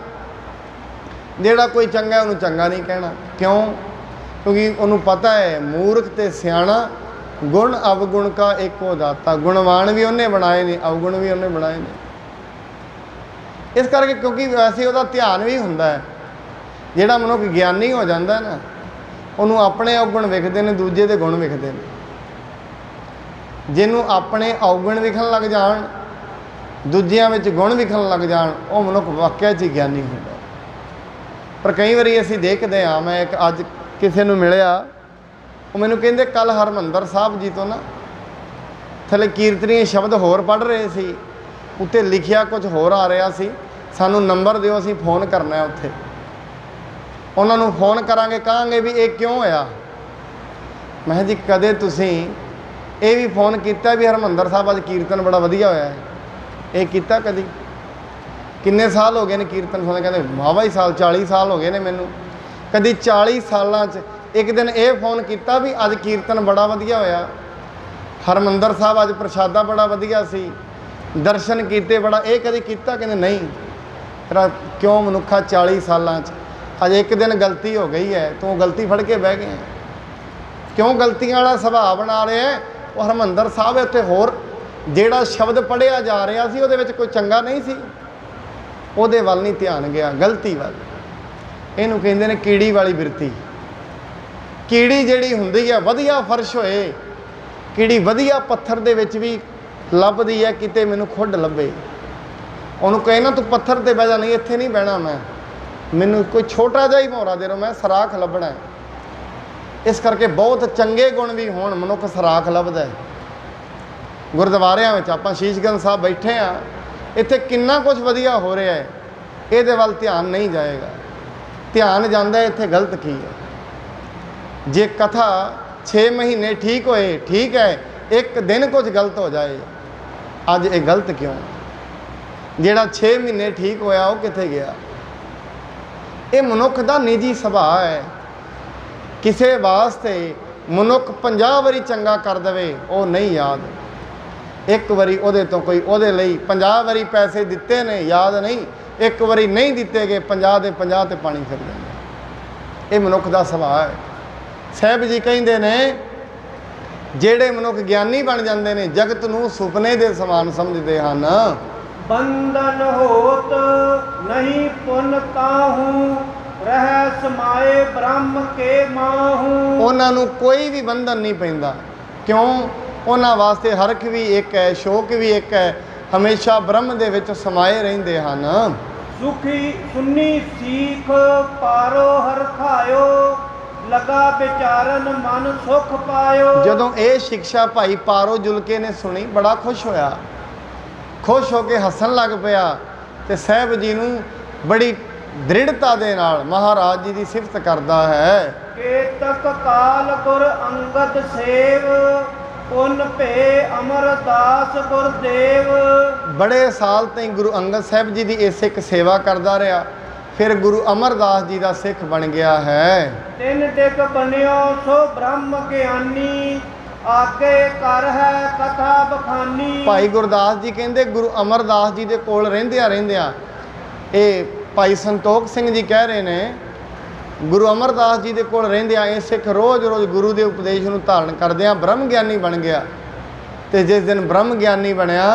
जिहड़ा कोई चंगा है उन्होंने चंगा नहीं कहना। क्यों? क्योंकि उन्होंने पता है मूर्ख ते सियाणा गुण अवगुण का एको दाता, गुणवान भी उन्हें बनाए ने, अवगुण भी उन्हें बनाए ने। इस करके क्योंकि वैसे उसका ध्यान भी हुंदा है, जिहड़ा मनुख ज्ञानी हो जाता है ना, उन्होंने अपने अवगुण विखते हैं, दूजे के गुण विखते हैं। जिन्हों अपने अवगुण विखन लग जान, दूजियां विच गुण विखन लग जान, वो मनुख वाकई च ज्ञानी होंदा। पर कई बारी असीं देखते हाँ, मैं एक अज किसी नूं मिलिया, वो मैनूं कहंदे कल हरमंदर साहब जी तो ना थले कीर्तनीय शब्द होर पढ़ रहे सी, उत्ते लिखिया कुछ होर आ रहा सी, सानूं नंबर दिओ असीं फोन करना है। उत्थे उन्होंने फोन करांगे, कहांगे भी ये क्यों होया। मैं कहा जी कदे तुसीं ये भी फोन किया भी हरमंदर साहब अज कीर्तन बड़ा वधिया होया है, ये किया कदी? किन्ने साल हो गए ने कीर्तन सुने? कहते वाहवा ही साल, 40 साल हो गए ने मैनू। कदी 40 सालों एक दिन ये फोन किया भी अज कीर्तन बड़ा वधिया होया, हरमंदर साहब अज प्रशादा बड़ा वधिया सी, दर्शन किए बड़ा, ये कदी किया? कहते नहीं। फिर क्यों मनुखा 40 सालों अज एक दिन गलती हो गई है, तू गलती फड़ के बह गए। क्यों गलतियां वाला सुभाव बना रहे हैं? वो हरमंदर साहब उत्थे होर जिहड़ा शब्द पढ़िया जा रहा सी उहदे विच कोई चंगा नहीं सी, उहदे वल नहीं ध्यान गया, गलती वल। इहनूं कहंदे ने कीड़ी वाली बिरती। कीड़ी जिहड़ी हुंदी है वधिया फर्श होए, कीड़ी वधिया पत्थर दे विच भी लभदी है, किते मैनूं खुड लभे, उहनूं कहे ना तू पत्थर ते बह जा, नहीं इत्थे नहीं बहना मैं, मैनूं कोई छोटा जिहा ही भौरा दे रहो, मैं सराख लभना है। इस करके बहुत चंगे गुण भी होण मनुख सराख लभदा है। गुरद्वारियां विच आपां शीशगंज साहब बैठे हाँ, इत्थे किन्ना कुछ वधिया हो रहा है, इहदे वल ध्यान नहीं जाएगा। ध्यान जांदा है इत्थे गलत की है। जे कथा 6 महीने ठीक होए ठीक है, एक दिन कुछ गलत हो जाए, अज ये गलत क्यों? जिहड़ा 6 महीने ठीक होया वो कित्थे गया? ये मनुख का निजी सुभाव है। किसी वास्ते मनुख 50 वारी चंगा कर दे, वो नहीं याद। एक वारी उहदे तो कोई उहदे लई 50 वारी पैसे दिते ने, याद नहीं। एक वारी नहीं दिते गए, 50 दे 50 ते पानी फिर जांदा। ये मनुख का सुभाव है। साहिब जी कहिंदे ने जेड़े मनुख ज्ञानी बन जाते हैं जगत नूं सुपने दे समान समझते हैं। बंधन होत नहीं पुन ताहूं, रह समाए ब्रह्म के माहूं। उन्होंने कोई भी बंधन नहीं पैंदा। क्यों? उन्होंने वास्ते हरख भी एक है, शोक भी एक है, हमेशा ब्रह्म दे विच समाए रहिंदे हन। सुखी सुन्नी सीख पारो हर खायो, लगा विचारन मन सुख पायो। जदों ये शिक्षा भाई पारो जुलके ने सुनी, बड़ा खुश होया, खुश होके हसन लग पिया ते साहिब जी नूं बड़ी दृढ़ता दे नाल महाराज जी की सिफत करता है। केतक काल गुर अंगद सेव, पुन पे अमरदास गुरदेव। बड़े साल तक गुरु अंगद साहिब जी की ये सिख सेवा करता रहा, फिर गुरु अमरदास जी का सिख बन गया है। तिन दिग बनियो सो ब्रह्म ज्ञानी, आगे कर है कथा बखानी। भाई गुरदास जी कहते गुरु अमरदास जी के कोल रहिंदियां ये भाई संतोख सिंह जी कह रहे हैं, गुरु अमरदास जी के कोल रहिंदियां ये सिख रोज़ रोज़ गुरु के उपदेश नूं धारण करदियां ब्रह्म ज्ञानी बन गया। तो जिस दिन ब्रह्म ज्ञानी बनया,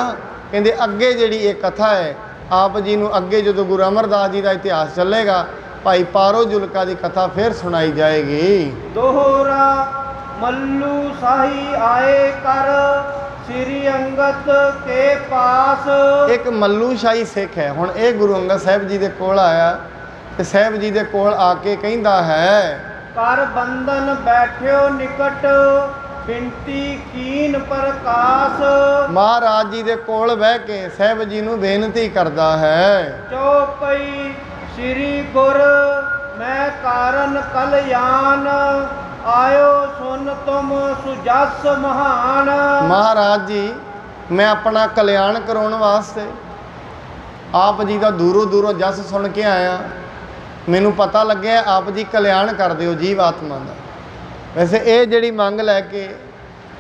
कहते अगे जिहड़ी ये कथा है आप जी नूं अगे जो गुरु अमरदास जी का इतिहास चलेगा, भाई पारो जुलका की कथा फिर सुनाई जाएगी। दोहरा मल्लू शाही आए कर, श्री अंगद के पास। एक मल्लू शाही सिख है, हुण ये गुरु अंगद साहिब जी के कोल आया ते साहिब जी के कोल आके कहंदा है, कर बंधन बैठियो निकट, बिनती कीन प्रकाश। महाराज जी के कोल बह के साहिब जी नूं बेनती करदा है, चौपई श्री गुर मैं कारण कल्याण, ਆਇਓ ਸੁਨ ਤੁਮ ਸੁਜਸ ਮਹਾਨ। ਮਹਾਰਾਜ ਜੀ ਮੈਂ ਆਪਣਾ ਕਲਿਆਣ ਕਰਾਉਣ ਵਾਸਤੇ ਆਪ ਜੀ ਦਾ ਦੂਰੋਂ ਦੂਰੋਂ ਜਸ ਸੁਣ ਕੇ ਆਇਆ। ਮੈਨੂੰ ਪਤਾ ਲੱਗਿਆ ਆਪ ਜੀ ਕਲਿਆਣ ਕਰਦੇ ਹੋ ਜੀਵ ਆਤਮਾ ਦਾ। ਵੈਸੇ ਇਹ ਜਿਹੜੀ ਮੰਗ ਲੈ ਕੇ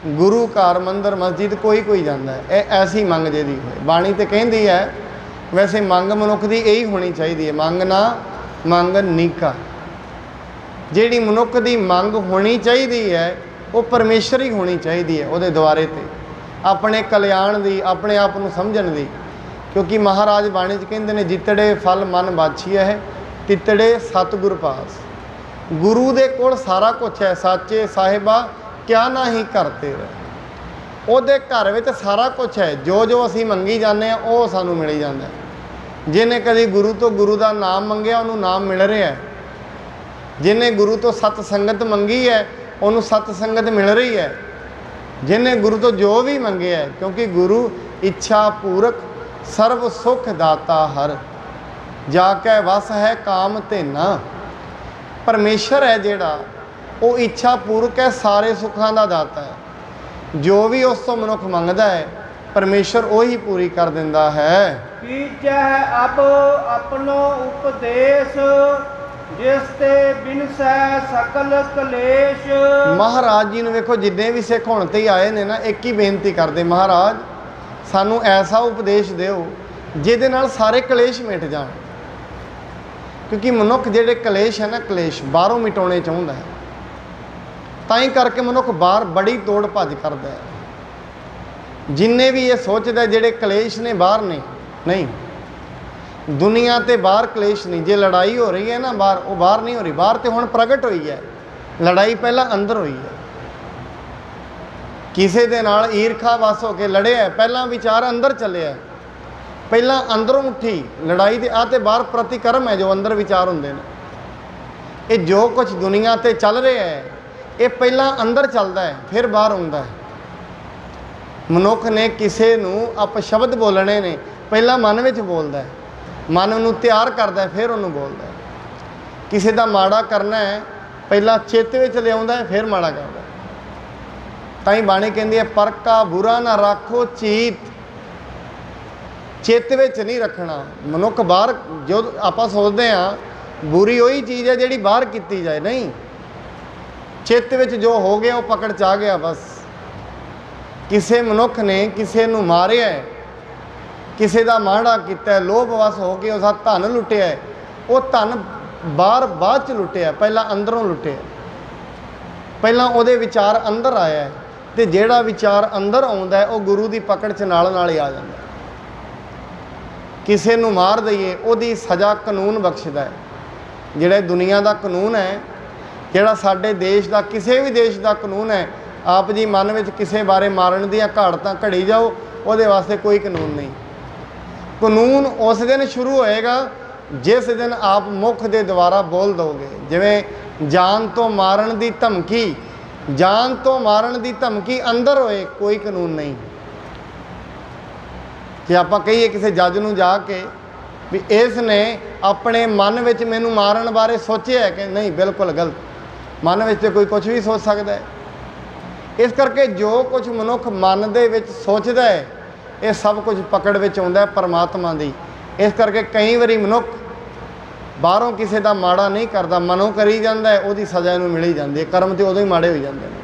ਗੁਰੂ ਘਰ ਮੰਦਰ ਮਸਜਿਦ ਕੋਈ ਜਾਂਦਾ ਹੈ, ਇਹ ਐਸੀ ਮੰਗ ਜਿਹਦੀ ਹੋਏ। ਬਾਣੀ ਤੇ ਕਹਿੰਦੀ ਹੈ ਵੈਸੇ ਮੰਗ ਮਨੁੱਖ ਦੀ ਇਹੀ ਹੋਣੀ ਚਾਹੀਦੀ ਹੈ, ਮੰਗ ਨਾ ਮੰਗ ਨੀਕਾ। ਜਿਹੜੀ ਮਨੁੱਖ ਦੀ ਮੰਗ ਹੋਣੀ ਚਾਹੀਦੀ ਹੈ ਉਹ ਪਰਮੇਸ਼ਰ ਹੀ ਹੋਣੀ ਚਾਹੀਦੀ ਹੈ, ਉਹਦੇ ਦੁਆਰੇ ਤੇ ਆਪਣੇ ਕਲਿਆਣ ਦੀ, ਆਪਣੇ ਆਪ ਨੂੰ ਸਮਝਣ ਦੀ। ਕਿਉਂਕਿ ਮਹਾਰਾਜ ਬਾਣੀ 'ਚ ਕਹਿੰਦੇ ਨੇ ਜਿੱਤੜੇ ਫਲ ਮਨ ਬਾਛੀ ਹੈ ਤਿੱਤੜੇ ਸਤਿਗੁਰ ਪਾਸ। ਗੁਰੂ ਦੇ ਕੋਲ ਸਾਰਾ ਕੁਛ ਹੈ। ਸਾਚੇ ਸਾਹਿਬਾ ਕਿਆ ਨਹੀਂ ਕਰਤੇ ਰਹਿ। ਉਹਦੇ ਘਰ ਵਿੱਚ ਸਾਰਾ ਕੁਛ ਹੈ। ਜੋ ਜੋ ਅਸੀਂ ਮੰਗੀ ਜਾਂਦੇ ਹਾਂ ਉਹ ਸਾਨੂੰ ਮਿਲ ਜਾਂਦਾ। ਜਿਹਨੇ ਕਦੀ ਗੁਰੂ ਤੋਂ ਗੁਰੂ ਦਾ ਨਾਮ ਮੰਗਿਆ ਉਹਨੂੰ ਨਾਮ ਮਿਲ ਰਿਹਾ ਹੈ। ਜਿਹਨੇ ਗੁਰੂ ਤੋਂ ਸਤ ਸੰਗਤ ਮੰਗੀ ਹੈ ਉਹਨੂੰ ਸਤ ਸੰਗਤ ਮਿਲ ਰਹੀ ਹੈ। ਜਿਹਨੇ ਗੁਰੂ ਤੋਂ ਜੋ ਵੀ ਮੰਗਿਆ ਹੈ, ਕਿਉਂਕਿ ਗੁਰੂ ਇੱਛਾ ਪੂਰਕ ਸਰਬ ਸੁਖ ਦਾਤਾ ਹਰ ਜਾ ਕੇ ਵਸ ਹੈ ਕਾਮ ਧੇਨਾ। ਪਰਮੇਸ਼ਰ ਹੈ ਜਿਹੜਾ ਉਹ ਇੱਛਾ ਪੂਰਕ ਹੈ, ਸਾਰੇ ਸੁੱਖਾਂ ਦਾ ਦਾਤਾ ਹੈ। ਜੋ ਵੀ ਉਸ ਤੋਂ ਮਨੁੱਖ ਮੰਗਦਾ ਹੈ ਪਰਮੇਸ਼ਰ ਉਹੀ ਪੂਰੀ ਕਰ ਦਿੰਦਾ ਹੈ। ਕੀਚੈ ਅਬ ਆਪਣੋ ਉਪਦੇਸ਼ ਜਿਸ ਤੇ ਬਿਨਸੈ ਸਕਲ ਕਲੇਸ਼। ਮਹਾਰਾਜ ਜੀ ਨੂੰ ਵੇਖੋ ਜਿੰਨੇ ਵੀ ਸਿੱਖ ਹੁਣ ਤੇ ਹੀ ਆਏ ਨੇ ਨਾ, ਇੱਕ ਹੀ ਬੇਨਤੀ ਕਰਦੇ, ਮਹਾਰਾਜ ਸਾਨੂੰ ਐਸਾ ਉਪਦੇਸ਼ ਦਿਓ ਜਿਹਦੇ ਨਾਲ ਸਾਰੇ ਕਲੇਸ਼ ਮਿਟ ਜਾਣ। ਕਿਉਂਕਿ ਮਨੁੱਖ ਜਿਹੜੇ ਕਲੇਸ਼ ਹੈ ਨਾ, ਕਲੇਸ਼ ਬਾਹਰੋਂ ਮਿਟਾਉਣੇ ਚਾਹੁੰਦਾ ਹੈ। ਤਾਂ ਹੀ ਕਰਕੇ ਮਨੁੱਖ ਬਾਹਰ ਬੜੀ ਤੋੜ ਭੱਜ ਕਰਦਾ ਹੈ। ਜਿੰਨੇ ਵੀ ਇਹ ਸੋਚਦਾ ਜਿਹੜੇ ਕਲੇਸ਼ ਨੇ ਬਾਹਰ ਨੇ, ਨਹੀਂ, ਦੁਨੀਆ ਤੇ ਬਾਹਰ ਕਲੇਸ਼ ਨਹੀਂ। ਜੇ ਲੜਾਈ ਹੋ ਰਹੀ ਹੈ ਨਾ ਬਾਹਰ, ਉਹ ਬਾਹਰ ਨਹੀਂ ਹੋ ਰਹੀ। ਬਾਹਰ ਤੇ ਹੁਣ ਪ੍ਰਗਟ ਹੋਈ ਹੈ, ਲੜਾਈ ਪਹਿਲਾਂ ਅੰਦਰ ਹੋਈ ਹੈ। ਕਿਸੇ ਦੇ ਨਾਲ ਈਰਖਾ ਵਸ ਹੋ ਕੇ ਲੜਿਆ, ਪਹਿਲਾਂ ਵਿਚਾਰ ਅੰਦਰ ਚੱਲਿਆ, ਪਹਿਲਾਂ ਅੰਦਰੋਂ ਉੱਠੀ ਲੜਾਈ। ਤੇ ਆਹ ਤੇ ਬਾਹਰ ਪ੍ਰਤੀਕਰਮ ਹੈ ਜੋ ਅੰਦਰ ਵਿਚਾਰ ਹੁੰਦੇ ਨੇ। ਇਹ ਜੋ ਕੁਝ ਦੁਨੀਆ ਤੇ ਚੱਲ ਰਿਹਾ ਹੈ ਇਹ ਪਹਿਲਾਂ ਅੰਦਰ ਚੱਲਦਾ ਹੈ ਫਿਰ ਬਾਹਰ ਆਉਂਦਾ ਹੈ। ਮਨੁੱਖ ਨੇ ਕਿਸੇ ਨੂੰ ਅਪਸ਼ਬਦ ਬੋਲਣੇ ਨੇ, ਪਹਿਲਾਂ ਮਨ ਵਿੱਚ ਬੋਲਦਾ ਹੈ, ਮਨ ਨੂੰ ਤਿਆਰ ਕਰਦਾ ਹੈ ਫਿਰ ਉਹਨੂੰ ਬੋਲਦਾ ਹੈ। ਕਿਸੇ ਦਾ ਮਾੜਾ ਕਰਨਾ ਹੈ ਪਹਿਲਾਂ ਚਿੱਤ ਵਿੱਚ ਲਿਆਉਂਦਾ ਹੈ ਫਿਰ ਮਾੜਾ ਕਰਦਾ ਹੈ। ਤਾਂ ਹੀ ਬਾਣੀ ਕਹਿੰਦੀ ਹੈ ਪਰ ਕਾ ਬੁਰਾ ਨਾ ਰੱਖੋ ਚੀਤ। ਚਿੱਤ ਵਿੱਚ ਨਹੀਂ ਰੱਖਣਾ। ਮਨੁੱਖ ਬਾਹਰ ਜੋ ਆਪਾਂ ਸੋਚਦੇ ਹਾਂ ਬੁਰੀ ਉਹੀ ਚੀਜ਼ ਹੈ ਜਿਹੜੀ ਬਾਹਰ ਕੀਤੀ ਜਾਏ, ਨਹੀਂ, ਚਿੱਤ ਵਿੱਚ ਜੋ ਹੋ ਗਿਆ ਉਹ ਪਕੜ 'ਚ ਆ ਗਿਆ ਬਸ। ਕਿਸੇ ਮਨੁੱਖ ਨੇ ਕਿਸੇ ਨੂੰ ਮਾਰਿਆ, ਕਿਸੇ ਦਾ ਮਾੜਾ ਕੀਤਾ, ਲੋਭ ਵਸ ਹੋ ਕੇ ਉਸਦਾ ਧਨ ਲੁੱਟਿਆ, ਉਹ ਧਨ ਬਾਅਦ 'ਚ ਲੁੱਟਿਆ, ਪਹਿਲਾਂ ਅੰਦਰੋਂ ਲੁੱਟਿਆ। ਪਹਿਲਾਂ ਉਹਦੇ ਵਿਚਾਰ ਅੰਦਰ ਆਇਆ ਤੇ ਜਿਹੜਾ ਵਿਚਾਰ ਅੰਦਰ ਆਉਂਦਾ ਹੈ ਉਹ ਗੁਰੂ ਦੀ ਪਕੜ 'ਚ ਨਾਲ ਨਾਲ ਹੀ ਆ ਜਾਂਦਾ। ਕਿਸੇ ਨੂੰ ਮਾਰ ਦਈਏ ਉਹਦੀ ਸਜ਼ਾ ਕਾਨੂੰਨ ਬਖਸ਼ਦਾ ਹੈ। ਜਿਹੜਾ ਦੁਨੀਆ ਦਾ ਕਾਨੂੰਨ ਹੈ, ਜਿਹੜਾ ਸਾਡੇ ਦੇਸ਼ ਦਾ, ਕਿਸੇ ਵੀ ਦੇਸ਼ ਦਾ ਕਾਨੂੰਨ ਹੈ, ਆਪ ਜੀ ਮਨ ਵਿੱਚ ਕਿਸੇ ਬਾਰੇ ਮਾਰਨ ਦੀਆਂ ਘਾੜਤਾਂ ਘੜੀ ਜਾਓ, ਉਹਦੇ ਵਾਸਤੇ ਕੋਈ ਕਾਨੂੰਨ ਨਹੀਂ। ਕਾਨੂੰਨ ਉਸ ਦਿਨ ਸ਼ੁਰੂ ਹੋਏਗਾ ਜਿਸ ਦਿਨ ਆਪ ਮੁੱਖ ਦੇ ਦੁਆਰਾ ਬੋਲ ਦੋਗੇ। ਜਿਵੇਂ ਜਾਨ ਤੋਂ ਮਾਰਨ ਦੀ ਧਮਕੀ, ਜਾਨ ਤੋਂ ਮਾਰਨ ਦੀ ਧਮਕੀ ਅੰਦਰ ਹੋਏ ਕੋਈ ਕਾਨੂੰਨ ਨਹੀਂ। ਜੇ ਆਪਾਂ ਕਹੀਏ ਕਿਸੇ ਜੱਜ ਨੂੰ ਜਾ ਕੇ ਵੀ ਇਸ ਨੇ ਆਪਣੇ ਮਨ ਵਿੱਚ ਮੈਨੂੰ ਮਾਰਨ ਬਾਰੇ ਸੋਚਿਆ ਕਿ ਨਹੀਂ, ਬਿਲਕੁਲ ਗਲਤ। ਮਨ ਵਿੱਚ ਤੇ ਕੋਈ ਕੁਝ ਵੀ ਸੋਚ ਸਕਦਾ ਹੈ। ਇਸ ਕਰਕੇ ਜੋ ਕੁਝ ਮਨੁੱਖ ਮਨ ਦੇ ਵਿੱਚ ਸੋਚਦਾ ਹੈ ਇਹ ਸਭ ਕੁਝ ਪਕੜ ਵਿੱਚ ਆਉਂਦਾ ਹੈ ਪਰਮਾਤਮਾ ਦੀ। ਇਸ ਕਰਕੇ ਕਈ ਵਾਰੀ ਮਨੁੱਖ ਬਾਹਰੋਂ ਕਿਸੇ ਦਾ ਮਾੜਾ ਨਹੀਂ ਕਰਦਾ, ਮਨੋਂ ਕਰੀ ਜਾਂਦਾ ਹੈ, ਉਹਦੀ ਸਜ਼ਾ ਇਹਨੂੰ ਮਿਲ ਹੀ ਜਾਂਦੀ ਹੈ। ਕਰਮ ਤੇ ਉਦੋਂ ਹੀ ਮਾੜੇ ਹੋ ਜਾਂਦੇ ਨੇ।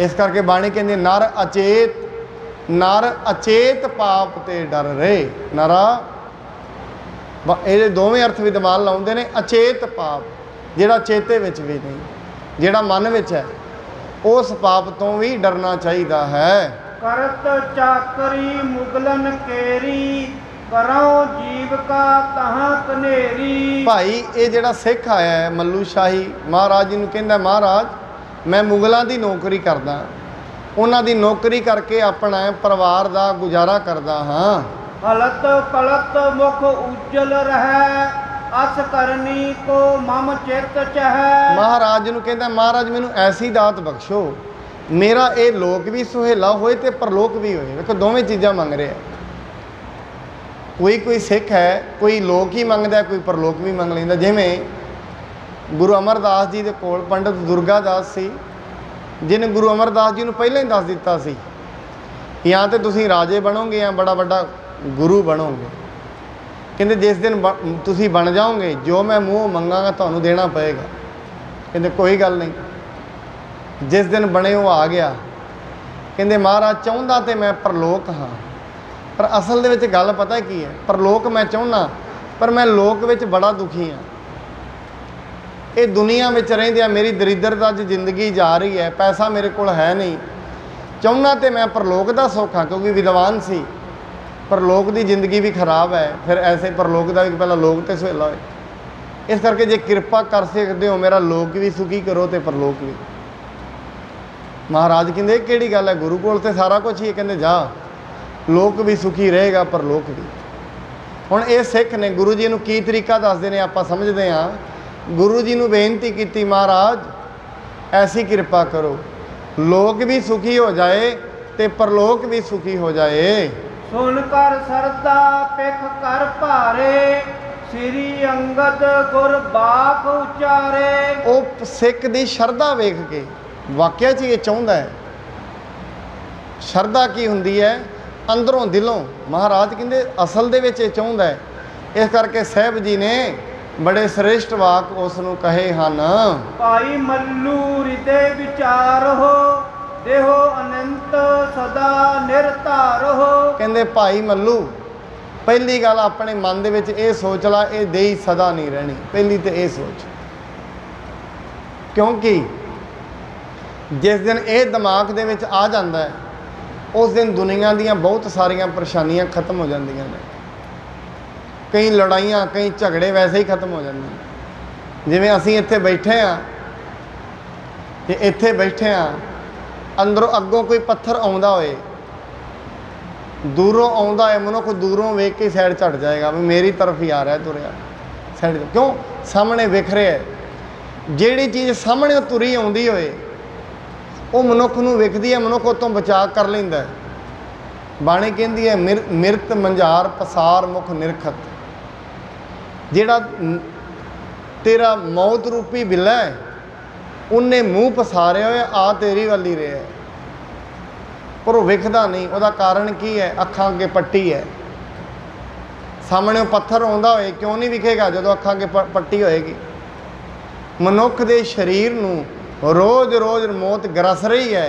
ਇਸ ਕਰਕੇ ਬਾਣੀ ਕਹਿੰਦੀ ਨਰ ਅਚੇਤ ਪਾਪ ਤੇ ਡਰ ਰਹੇ। ਨਰਾ ਇਹਦੇ ਦੋਵੇਂ ਅਰਥ ਵਿਦਵਾਨ ਲਾਉਂਦੇ ਨੇ। ਅਚੇਤ ਪਾਪ ਜਿਹੜਾ ਚੇਤੇ ਵਿੱਚ ਵੀ ਨਹੀਂ, ਜਿਹੜਾ ਮਨ ਵਿੱਚ ਹੈ, ਉਸ ਪਾਪ ਤੋਂ ਵੀ ਡਰਨਾ ਚਾਹੀਦਾ ਹੈ। ਕਰਤ ਚਾਕਰੀ ਮੁਗਲਨ ਕੇਰੀ ਕਰੋ ਜੀਵ ਕਾ ਤਹਾਂ ਕਨੇਰੀ। ਭਾਈ ਇਹ ਜਿਹੜਾ ਸਿੱਖ ਆਇਆ ਹੈ ਮੱਲੂ ਸ਼ਾਹੀ, ਮਹਾਰਾਜ ਜੀ ਨੂੰ ਕਹਿੰਦਾ ਮਹਾਰਾਜ ਮੈਂ ਮੁਗਲਾਂ ਦੀ ਨੌਕਰੀ ਕਰਦਾ, ਉਹਨਾਂ ਦੀ ਨੌਕਰੀ ਕਰਕੇ ਆਪਣਾ ਪਰਿਵਾਰ ਦਾ ਗੁਜ਼ਾਰਾ ਕਰਦਾ ਹਾਂ। ਹਲਤ ਪਲਤ ਮੁਖ ਉਜਲ ਰਹਿ ਅਸ ਕਰਨੀ ਕੋ ਮਮ ਚਿਤ ਚਹਿ। ਮਹਾਰਾਜ ਨੂੰ ਕਹਿੰਦਾ ਮਹਾਰਾਜ ਮੈਨੂੰ ਐਸੀ ਦਾਤ ਬਖਸ਼ੋ ਮੇਰਾ ਇਹ ਲੋਕ ਵੀ ਸੁਹੇਲਾ ਹੋਏ ਤੇ ਪਰਲੋਕ ਵੀ ਹੋਏ। ਵੇਖੋ ਦੋਵੇਂ ਚੀਜ਼ਾਂ ਮੰਗ ਰਿਹਾ। ਕੋਈ ਸਿੱਖ ਹੈ ਕੋਈ ਲੋਕ ਹੀ ਮੰਗਦਾ, ਕੋਈ ਪਰਲੋਕ ਵੀ ਮੰਗ ਲੈਂਦਾ। ਜਿਵੇਂ गुरु अमरदास जी के कोल पंडित दुर्गादास सी, जिन्हें गुरु अमरदास जी ने पहले ही दस दिता सी या तो तुसीं राजे बनोगे या बड़ा बड़ा गुरु बनोगे। कहते जिस दिन तुसीं बन जाओगे जो मैं मूँह मंगांगा तुहानूं देना पएगा। कहते कोई गल नहीं, जिस दिन बने वो आ गया। कहते महाराज चाहुंदा तो मैं परलोक हाँ, पर असल दे विच गल पता की है, परलोक मैं चाहुंदा पर मैं लोक विच बड़ा दुखी हाँ। ये दुनिया में रहिंदियां मेरी दरिद्रता च जिंदगी जा रही है, पैसा मेरे कोल है नहीं। चाहुंदा तो मैं परलोक दा सुख हाँ, क्योंकि विद्वान सी, परलोक की जिंदगी भी खराब है, फिर ऐसे परलोक का भी पहला लोक तो सवेला होए। इस करके जे कृपा कर सकते हो मेरा लोक भी सुखी करो तो परलोक भी। महाराज कहते किहड़ी गल है, गुरु कोल तो सारा कुछ ही है। कहते जा लोक भी सुखी रहेगा परलोक भी। हुण ये सिख ने गुरु जी नूं की तरीका दसदे ने, आपां समझदे हां। गुरु जी नूं बेनती की महाराज ऐसी कृपा करो लोक भी सुखी हो जाए तो परलोक भी सुखी हो जाए। सुन कर सरदा पिख कर भारे, श्री अंगद गुर बाख उचारे। वो सिख की शरधा वेख के वाकया च ये चाहुंदा है। शरधा की हुंदी है अंदरों दिलों। महाराज कहते असल दे विच चाहुंदा है। इस करके साहब जी ने बड़े श्रेष्ठ वाक उसनूं कहे हन। भाई मल्लू हृदय विचार हो, देहो अनंत सदा निरधार हो। कहते भाई मल्लू पहली गल अपने मन दे विच ये सोच ला, ये देही सदा नहीं रहनी। पहली तो ये सोच, क्योंकि जिस दिन ये दिमाग दे विच आ जाता है उस दिन दुनिया दीयां बहुत सारियां परेशानियां खत्म हो जांदियां ने। कई लड़ाइयां कई झगड़े वैसे ही खत्म हो जाते हैं। जिवें असीं इत्थे बैठे हाँ ते इत्थे बैठे हाँ, अंदरों अगों कोई पत्थर आउंदा होए, दूरों आउंदा है मनुख दूरों वेख के साइड झट जाएगा भी मेरी तरफ ही आ रहा है तुरिया साइड। क्यों सामने विख रहा है। जिहड़ी चीज़ सामने तुरी आउंदी होए वो मनुख नूं विखदी है, मनुख उतों बचा कर लैंदा है। बाणी कहती है मिरत मंझार पसार मुख निरखत। जिहड़ा तेरा मौत रूपी बिल्ला है उन्हें मूँह पसारिया होया आ तेरी वाल ही रहा है, पर वह विखदा नहीं। उसका कारण की है, अखां अगे पट्टी है। सामने पत्थर आउंदा होए क्यों नहीं विखेगा जो अखां अगे पट्टी होएगी। मनुख के शरीर नूं रोज़ रोज़ मौत ग्रस रही है।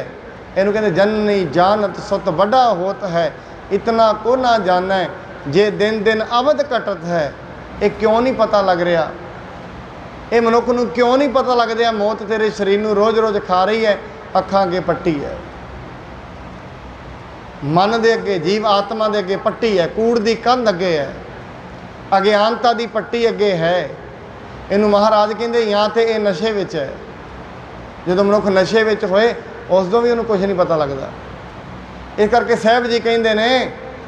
इनू कहते जननी जानत सुत बड़ा होत है, इतना को ना जाना है जे दिन दिन अवध कटत है। ये क्यों नहीं पता लग रहा, ये मनुख नूं क्यों नहीं पता लग रहा मौत तेरे शरीर नूं रोज़ रोज़ खा रही है, अखां अगे पट्टी है। मन दे अगे जीव आत्मा दे अगे पट्टी है, कूड़ दी कंध अगे है, अज्ञानता दी पट्टी अगे है। इनू महाराज कहते या तो ये नशे विच है। जो मनुख नशे विच होए उसदों भी उन्हें कुछ नहीं पता लगता। इस करके साहब जी कहते ने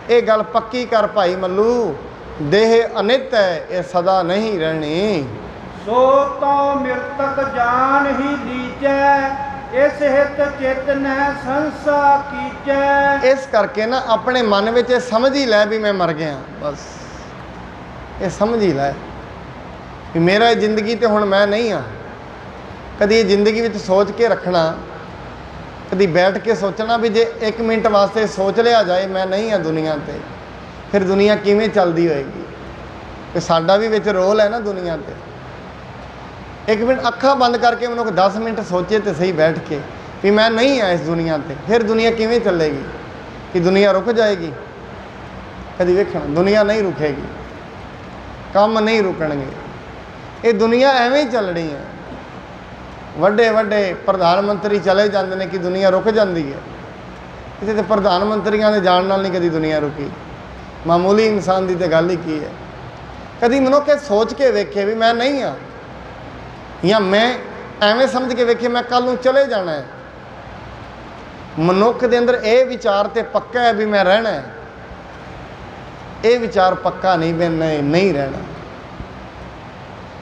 ये गल पक्की कर भाई मल्लू, देह अनित है ये सदा नहीं रहनी। सो तो मृतक जान ही लीजै, इस हित चित न संसा कीजै। इस करके ना अपने मन में ये समझ ही लै भी मैं मर गया, बस ये समझ ही लै कि मेरा जिंदगी तो हुण मैं नहीं हाँ। कभी जिंदगी में सोच के रखना, कभी बैठ के सोचना भी जे एक मिनट वास्ते सोच लिया जाए मैं नहीं हाँ दुनिया ते, फिर दुनिया किवें चलती होएगी। कि साडा भी विच रोल है ना दुनिया ते। एक मिनट अखा बंद करके मनुख 10 मिनट सोचे तो सही बैठ के भी मैं नहीं हाँ इस दुनिया ते, फिर दुनिया किवें चलेगी। कि दुनिया रुक जाएगी? कभी वेखना दुनिया नहीं रुकेगी, काम नहीं रुकणगे। ये दुनिया एवें ही चलनी है। वड्डे वड्डे प्रधानमंत्री चले जाते हैं कि दुनिया रुक जाती है। किसी तो प्रधानमंत्रियों के जाण नाल नहीं कभी दुनिया रुकी, मामूली इंसान की तो गल ही की है। कभी मनुख सोच के वेखे भी मैं नहीं हाँ, या मैं एवें समझ के वेखे मैं कल नूं चले जाना है। मनुख के अंदर ये विचार तो पक्का है भी मैं रहना है, ये विचार पक्का नहीं भी नहीं रहना।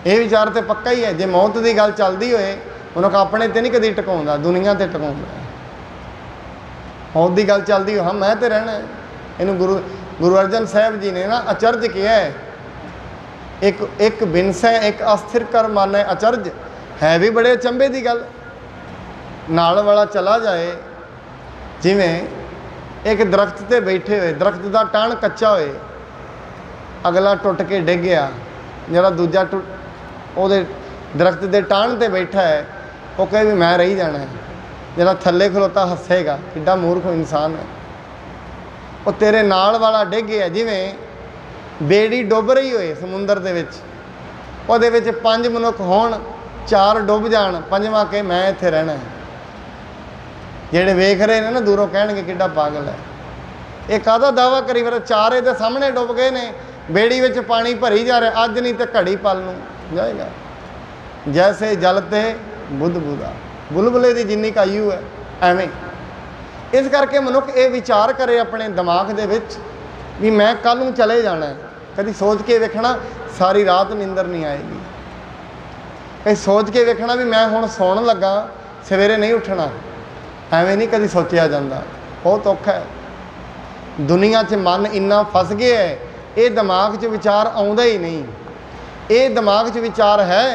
ये विचार तो पक्का ही है। जे मौत की गल चलती होए मनुख अपने ते नहीं कभी टिकाउंदा, दुनिया ते टिकाउंदा। मौत की गल चलती हो हाँ मैं तो रहना है। इनू गुरु अर्जन साहब जी ने ना अचरज किया है एक बिनसै एक अस्थिर कर मानै अचरज। है भी बड़े अचंभे की गल। नाल वाला चला जाए, जिमें एक दरख्त ते बैठे हुए, दरख्त का टण कच्चा होए, अगला टुट के डिग गया, जरा दूजा वो दरख्त के टण ते बैठा है, वो कहे भी मैं रही जाना है। जरा थले खलोता हसेगा, किड्डा मूर्ख इंसान है। वो तेरे नाल वाला डिग गया, जिमें बेड़ी डुब रही होए समुंदर दे विच, उहदे विच 5 मनुख होण, 4 डुब जाण, 5वां के मैं इत्थे रहना है। जेड़े वेख रहे ने ना दूरों कहणगे किड्डा पागल है, ये काहदा दावा करी फिर, 4 इहदे सामने डुब गए ने, बेड़ी विच पानी भरी जा रहा, अज नहीं तो घड़ी पल नूं जाएगा। जैसे जलते बुध बुधा, बुलबुले की जिन्नी क आयु है एवें। इस करके मनुख ये विचार करे अपने दिमाग दे विच भी मैं कल नूं चले जाना है। कभी सोच के वेखना सारी रात नींदर नहीं आएगी। कभी सोच के वेखना भी मैं हुण सौण लगा, सवेरे नहीं उठना, एवें नहीं कभी सोचा जाता। बहुत औखा है। दुनिया 'च मन इन्ना फस गया है, ये दिमाग 'च विचार आउंदा ही नहीं। ये दिमाग 'च विचार है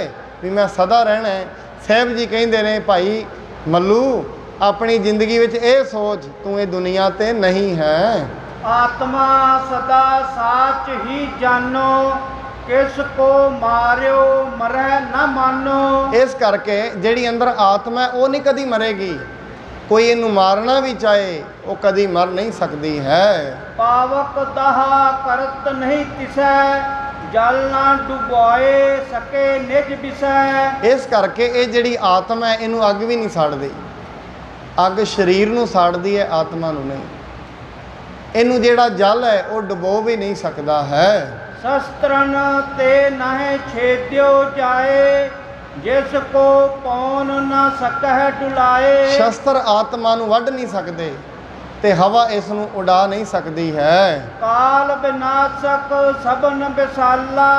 भी मैं सदा रहना है। साहब जी कहते ने भाई मल्लू अपनी जिंदगी विच ये सोच, तू ये दुनिया ते नहीं है। आत्मा सदा साच ही जानो, किसको मारियो मरै न मानो। इस करके जिहड़ी अंदर आत्मा है वो नहीं कदी मरेगी। कोई इनू मारना भी चाहे वो कदी मर नहीं सकती है। पावक दहा करत नहीं तिसै, जल ना डुबाए सके निज विसै। इस करके ये जिहड़ी आत्मा है इनू अग भी नहीं साड़दी। अग शरीर नू साड़दी है, आत्मा नू नहीं। इनू जिहड़ा जल है वो डुबो भी नहीं सकता है। शस्त्रन ते नहे छेद्यो जाए, जिसको पौन न सकह डुलाए। शस्त्र आत्मा नू वढ़ नहीं सकते ते हवा इसनू उड़ा नहीं सकती है। काल विनाशक सबन विसाला,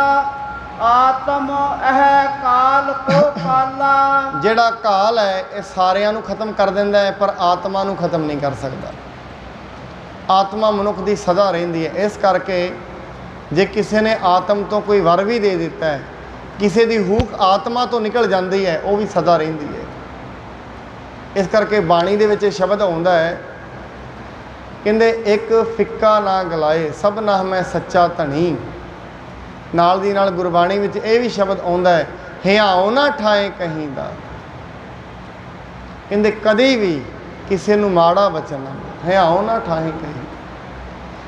आत्म एह काल को काला। जिहड़ा काल है ये सारियां नू खत्म कर दिंदा है, पर आत्मा नू खत्म नहीं कर सकता। आत्मा मनुख की सदा रहिंदी है। इस करके जे किसी ने आत्म तो कोई वर भी दे दिता है, किसी की हूक आत्मा तो निकल जाती है, वो भी सदा रहिंदी है। इस करके बाणी दे विच शब्द आउंदा है, कहंदे एक फिक्का ना गलाए सब ना मैं सच्चा धनी। नाल दी नाल गुरबाणी विच ये भी शब्द आउंदा है, हियाओ ना ठाए कहीं दा। कहंदे कदी भी किसी नूं माड़ा वचन ना हियाओ ना ठाए कहीं।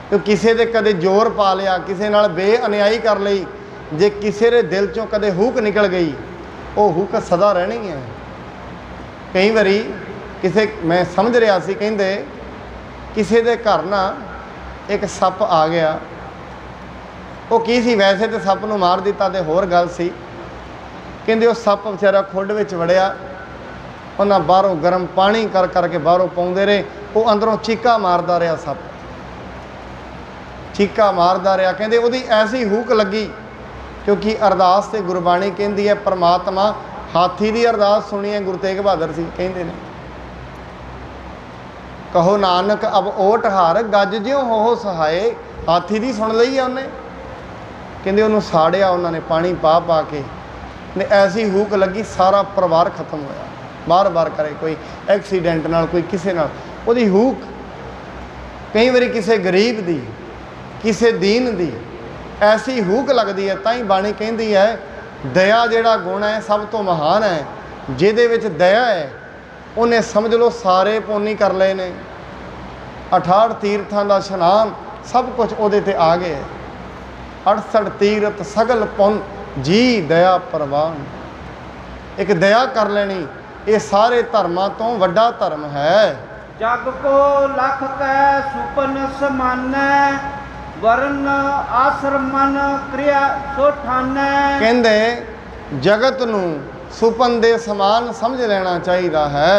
तो किसी दे कदे जोर पा लिया, किसी नाल बेअन्यायी कर लई, जे किसी दे दिल चों कदे हूक निकल गई, वो हूक सदा रहनी है। कई बारी किसे मैं समझ रहा सी, कहंदे किसी दे घर ना एक सप आ गया। वो की सी, वैसे तो सप नूं मार दिता ते होर गल सी। कहंदे वो सप बेचारा खुड विच वड़िया, उन्हां बाहरों गर्म पानी कर करके बाहरों पाउंदे रहे, वो अंदरों चीका मारदा रहा। सप चीका मारदा रहा। कहंदे उहदी ऐसी हूक लगी, क्योंकि अरदास ते गुरबाणी कहंदी है परमात्मा हाथी की अरदास सुनी है। गुरु तेग बहादुर सिंह कहंदे ने, कहो नानक अब ओट हार गज ज्यों हो सहाय। हाथी की सुन लई है उन्हें। कहंदे उन्होंने साड़िया उन्होंने पानी पा पा के, ने ऐसी हूक लगी सारा परिवार खत्म होया। बार बार करे कोई एक्सीडेंट नाल, कोई किसी नाल उहदी हूक। कई बारी किसी गरीब दी, किसी दीन दी ऐसी हूक लगती है। ताई बाणी कहती है दया जिहड़ा गुण है सब तो महान है। जिहदे विच दया है उन्हें समझ लो सारे पुण्य कर लए ने। 68 तीर्थां दा इशनान सब कुछ उहदे ते आ गए। 68 तीर्थ सगल पुण्य जी दया प्रवान। एक दया कर लेनी ये सारे धर्मां तो वड्डा धर्म है। जग को लख कै सुपन समानै, वरण आश्रमन क्रिया सो ठानै। कहंदे जगत नूं सुपन दे समान समझ लेना चाहिए है।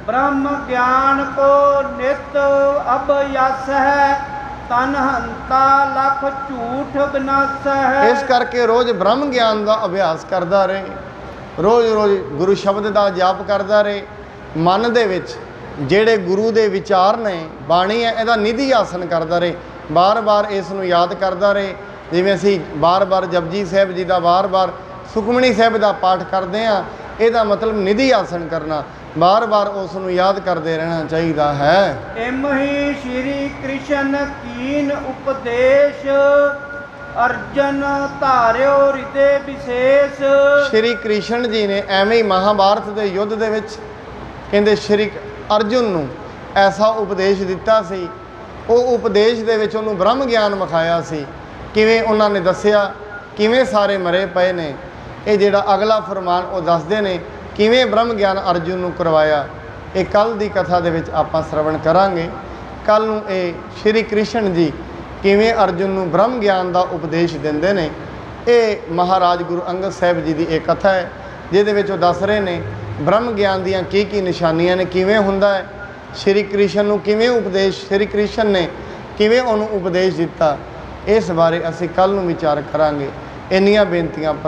ब्रह्म ज्ञान को नित अभ्यास है, तन हंता लख झूठ विनाश है। इस करके रोज़ ब्रह्म ज्ञान का अभ्यास करता रहे, रोज़ रोज़ गुरु शब्द का जाप करता रहे। मन दे विच जेड़े गुरु दे विचार ने, बाणी है, इहदा निधि आसन करता रहे। बार बार इस नूं याद करता रहे। ਜਿਵੇਂ ਅਸੀਂ ਬਾਰ-ਬਾਰ ਜਪਜੀ ਸਾਹਿਬ ਜੀ ਦਾ ਬਾਰ-ਬਾਰ ਸੁਖਮਨੀ ਸਾਹਿਬ ਦਾ ਪਾਠ ਕਰਦੇ ਹਾਂ, ਇਹਦਾ ਮਤਲਬ ਨਿਧੀ ਆਸਣ ਕਰਨਾ, ਬਾਰ-ਬਾਰ ਉਸ ਨੂੰ ਯਾਦ ਕਰਦੇ ਰਹਿਣਾ ਚਾਹੀਦਾ ਹੈ। ਇਮਹੀ ਸ਼੍ਰੀ ਕ੍ਰਿਸ਼ਨ ਕੀਨ ਉਪਦੇਸ਼, ਅਰਜਨ ਧਾਰਿਓ ਹਿਰਦੇ ਵਿਸ਼ੇਸ਼। ਸ਼੍ਰੀ ਕ੍ਰਿਸ਼ਨ ਜੀ ਨੇ ਐਵੇਂ ਹੀ ਮਹਾਭਾਰਤ ਦੇ ਯੁੱਧ ਦੇ ਵਿੱਚ ਕਹਿੰਦੇ ਸ਼੍ਰੀ ਅਰਜੁਨ ਨੂੰ ਐਸਾ ਉਪਦੇਸ਼ ਦਿੱਤਾ ਸੀ, ਉਹ ਉਪਦੇਸ਼ ਦੇ ਵਿੱਚ ਉਹਨੂੰ ਬ੍ਰਹਮ ਗਿਆਨ ਵਿਖਾਇਆ ਸੀ। ਕਿਵੇਂ ਉਹਨਾਂ ਨੇ ਦੱਸਿਆ, ਕਿਵੇਂ ਸਾਰੇ ਮਰੇ ਪਏ ਨੇ। ਇਹ ਜਿਹੜਾ ਅਗਲਾ ਫਰਮਾਨ ਉਹ ਦੱਸਦੇ ਨੇ ਕਿਵੇਂ ਬ੍ਰਹਮ ਗਿਆਨ ਅਰਜੁਨ ਨੂੰ ਕਰਵਾਇਆ। ਇਹ ਕੱਲ੍ਹ ਦੀ ਕਥਾ ਦੇ ਵਿੱਚ ਆਪਾਂ ਸ਼ਰਵਣ ਕਰਾਂਗੇ। ਕੱਲ੍ਹ ਨੂੰ ਇਹ ਸ਼੍ਰੀ ਕ੍ਰਿਸ਼ਨ ਜੀ ਕਿਵੇਂ ਅਰਜੁਨ ਨੂੰ ਬ੍ਰਹਮ ਗਿਆਨ ਦਾ ਉਪਦੇਸ਼ ਦਿੰਦੇ ਨੇ। ਇਹ ਮਹਾਰਾਜ ਗੁਰੂ ਅੰਗਦ ਸਾਹਿਬ ਜੀ ਦੀ ਇਹ ਕਥਾ ਹੈ, ਜਿਹਦੇ ਵਿੱਚ ਉਹ ਦੱਸ ਰਹੇ ਨੇ ਬ੍ਰਹਮ ਗਿਆਨ ਦੀਆਂ ਕੀ ਨਿਸ਼ਾਨੀਆਂ ਨੇ, ਕਿਵੇਂ ਹੁੰਦਾ ਹੈ, ਸ਼੍ਰੀ ਕ੍ਰਿਸ਼ਨ ਨੂੰ ਕਿਵੇਂ ਉਪਦੇਸ਼, ਸ਼੍ਰੀ ਕ੍ਰਿਸ਼ਨ ਨੇ ਕਿਵੇਂ ਉਹਨੂੰ ਉਪਦੇਸ਼ ਦਿੱਤਾ। ਇਸ ਬਾਰੇ ਅਸੀਂ ਕੱਲ੍ਹ ਨੂੰ ਵਿਚਾਰ ਕਰਾਂਗੇ। ਇੰਨੀਆਂ ਬੇਨਤੀਆਂ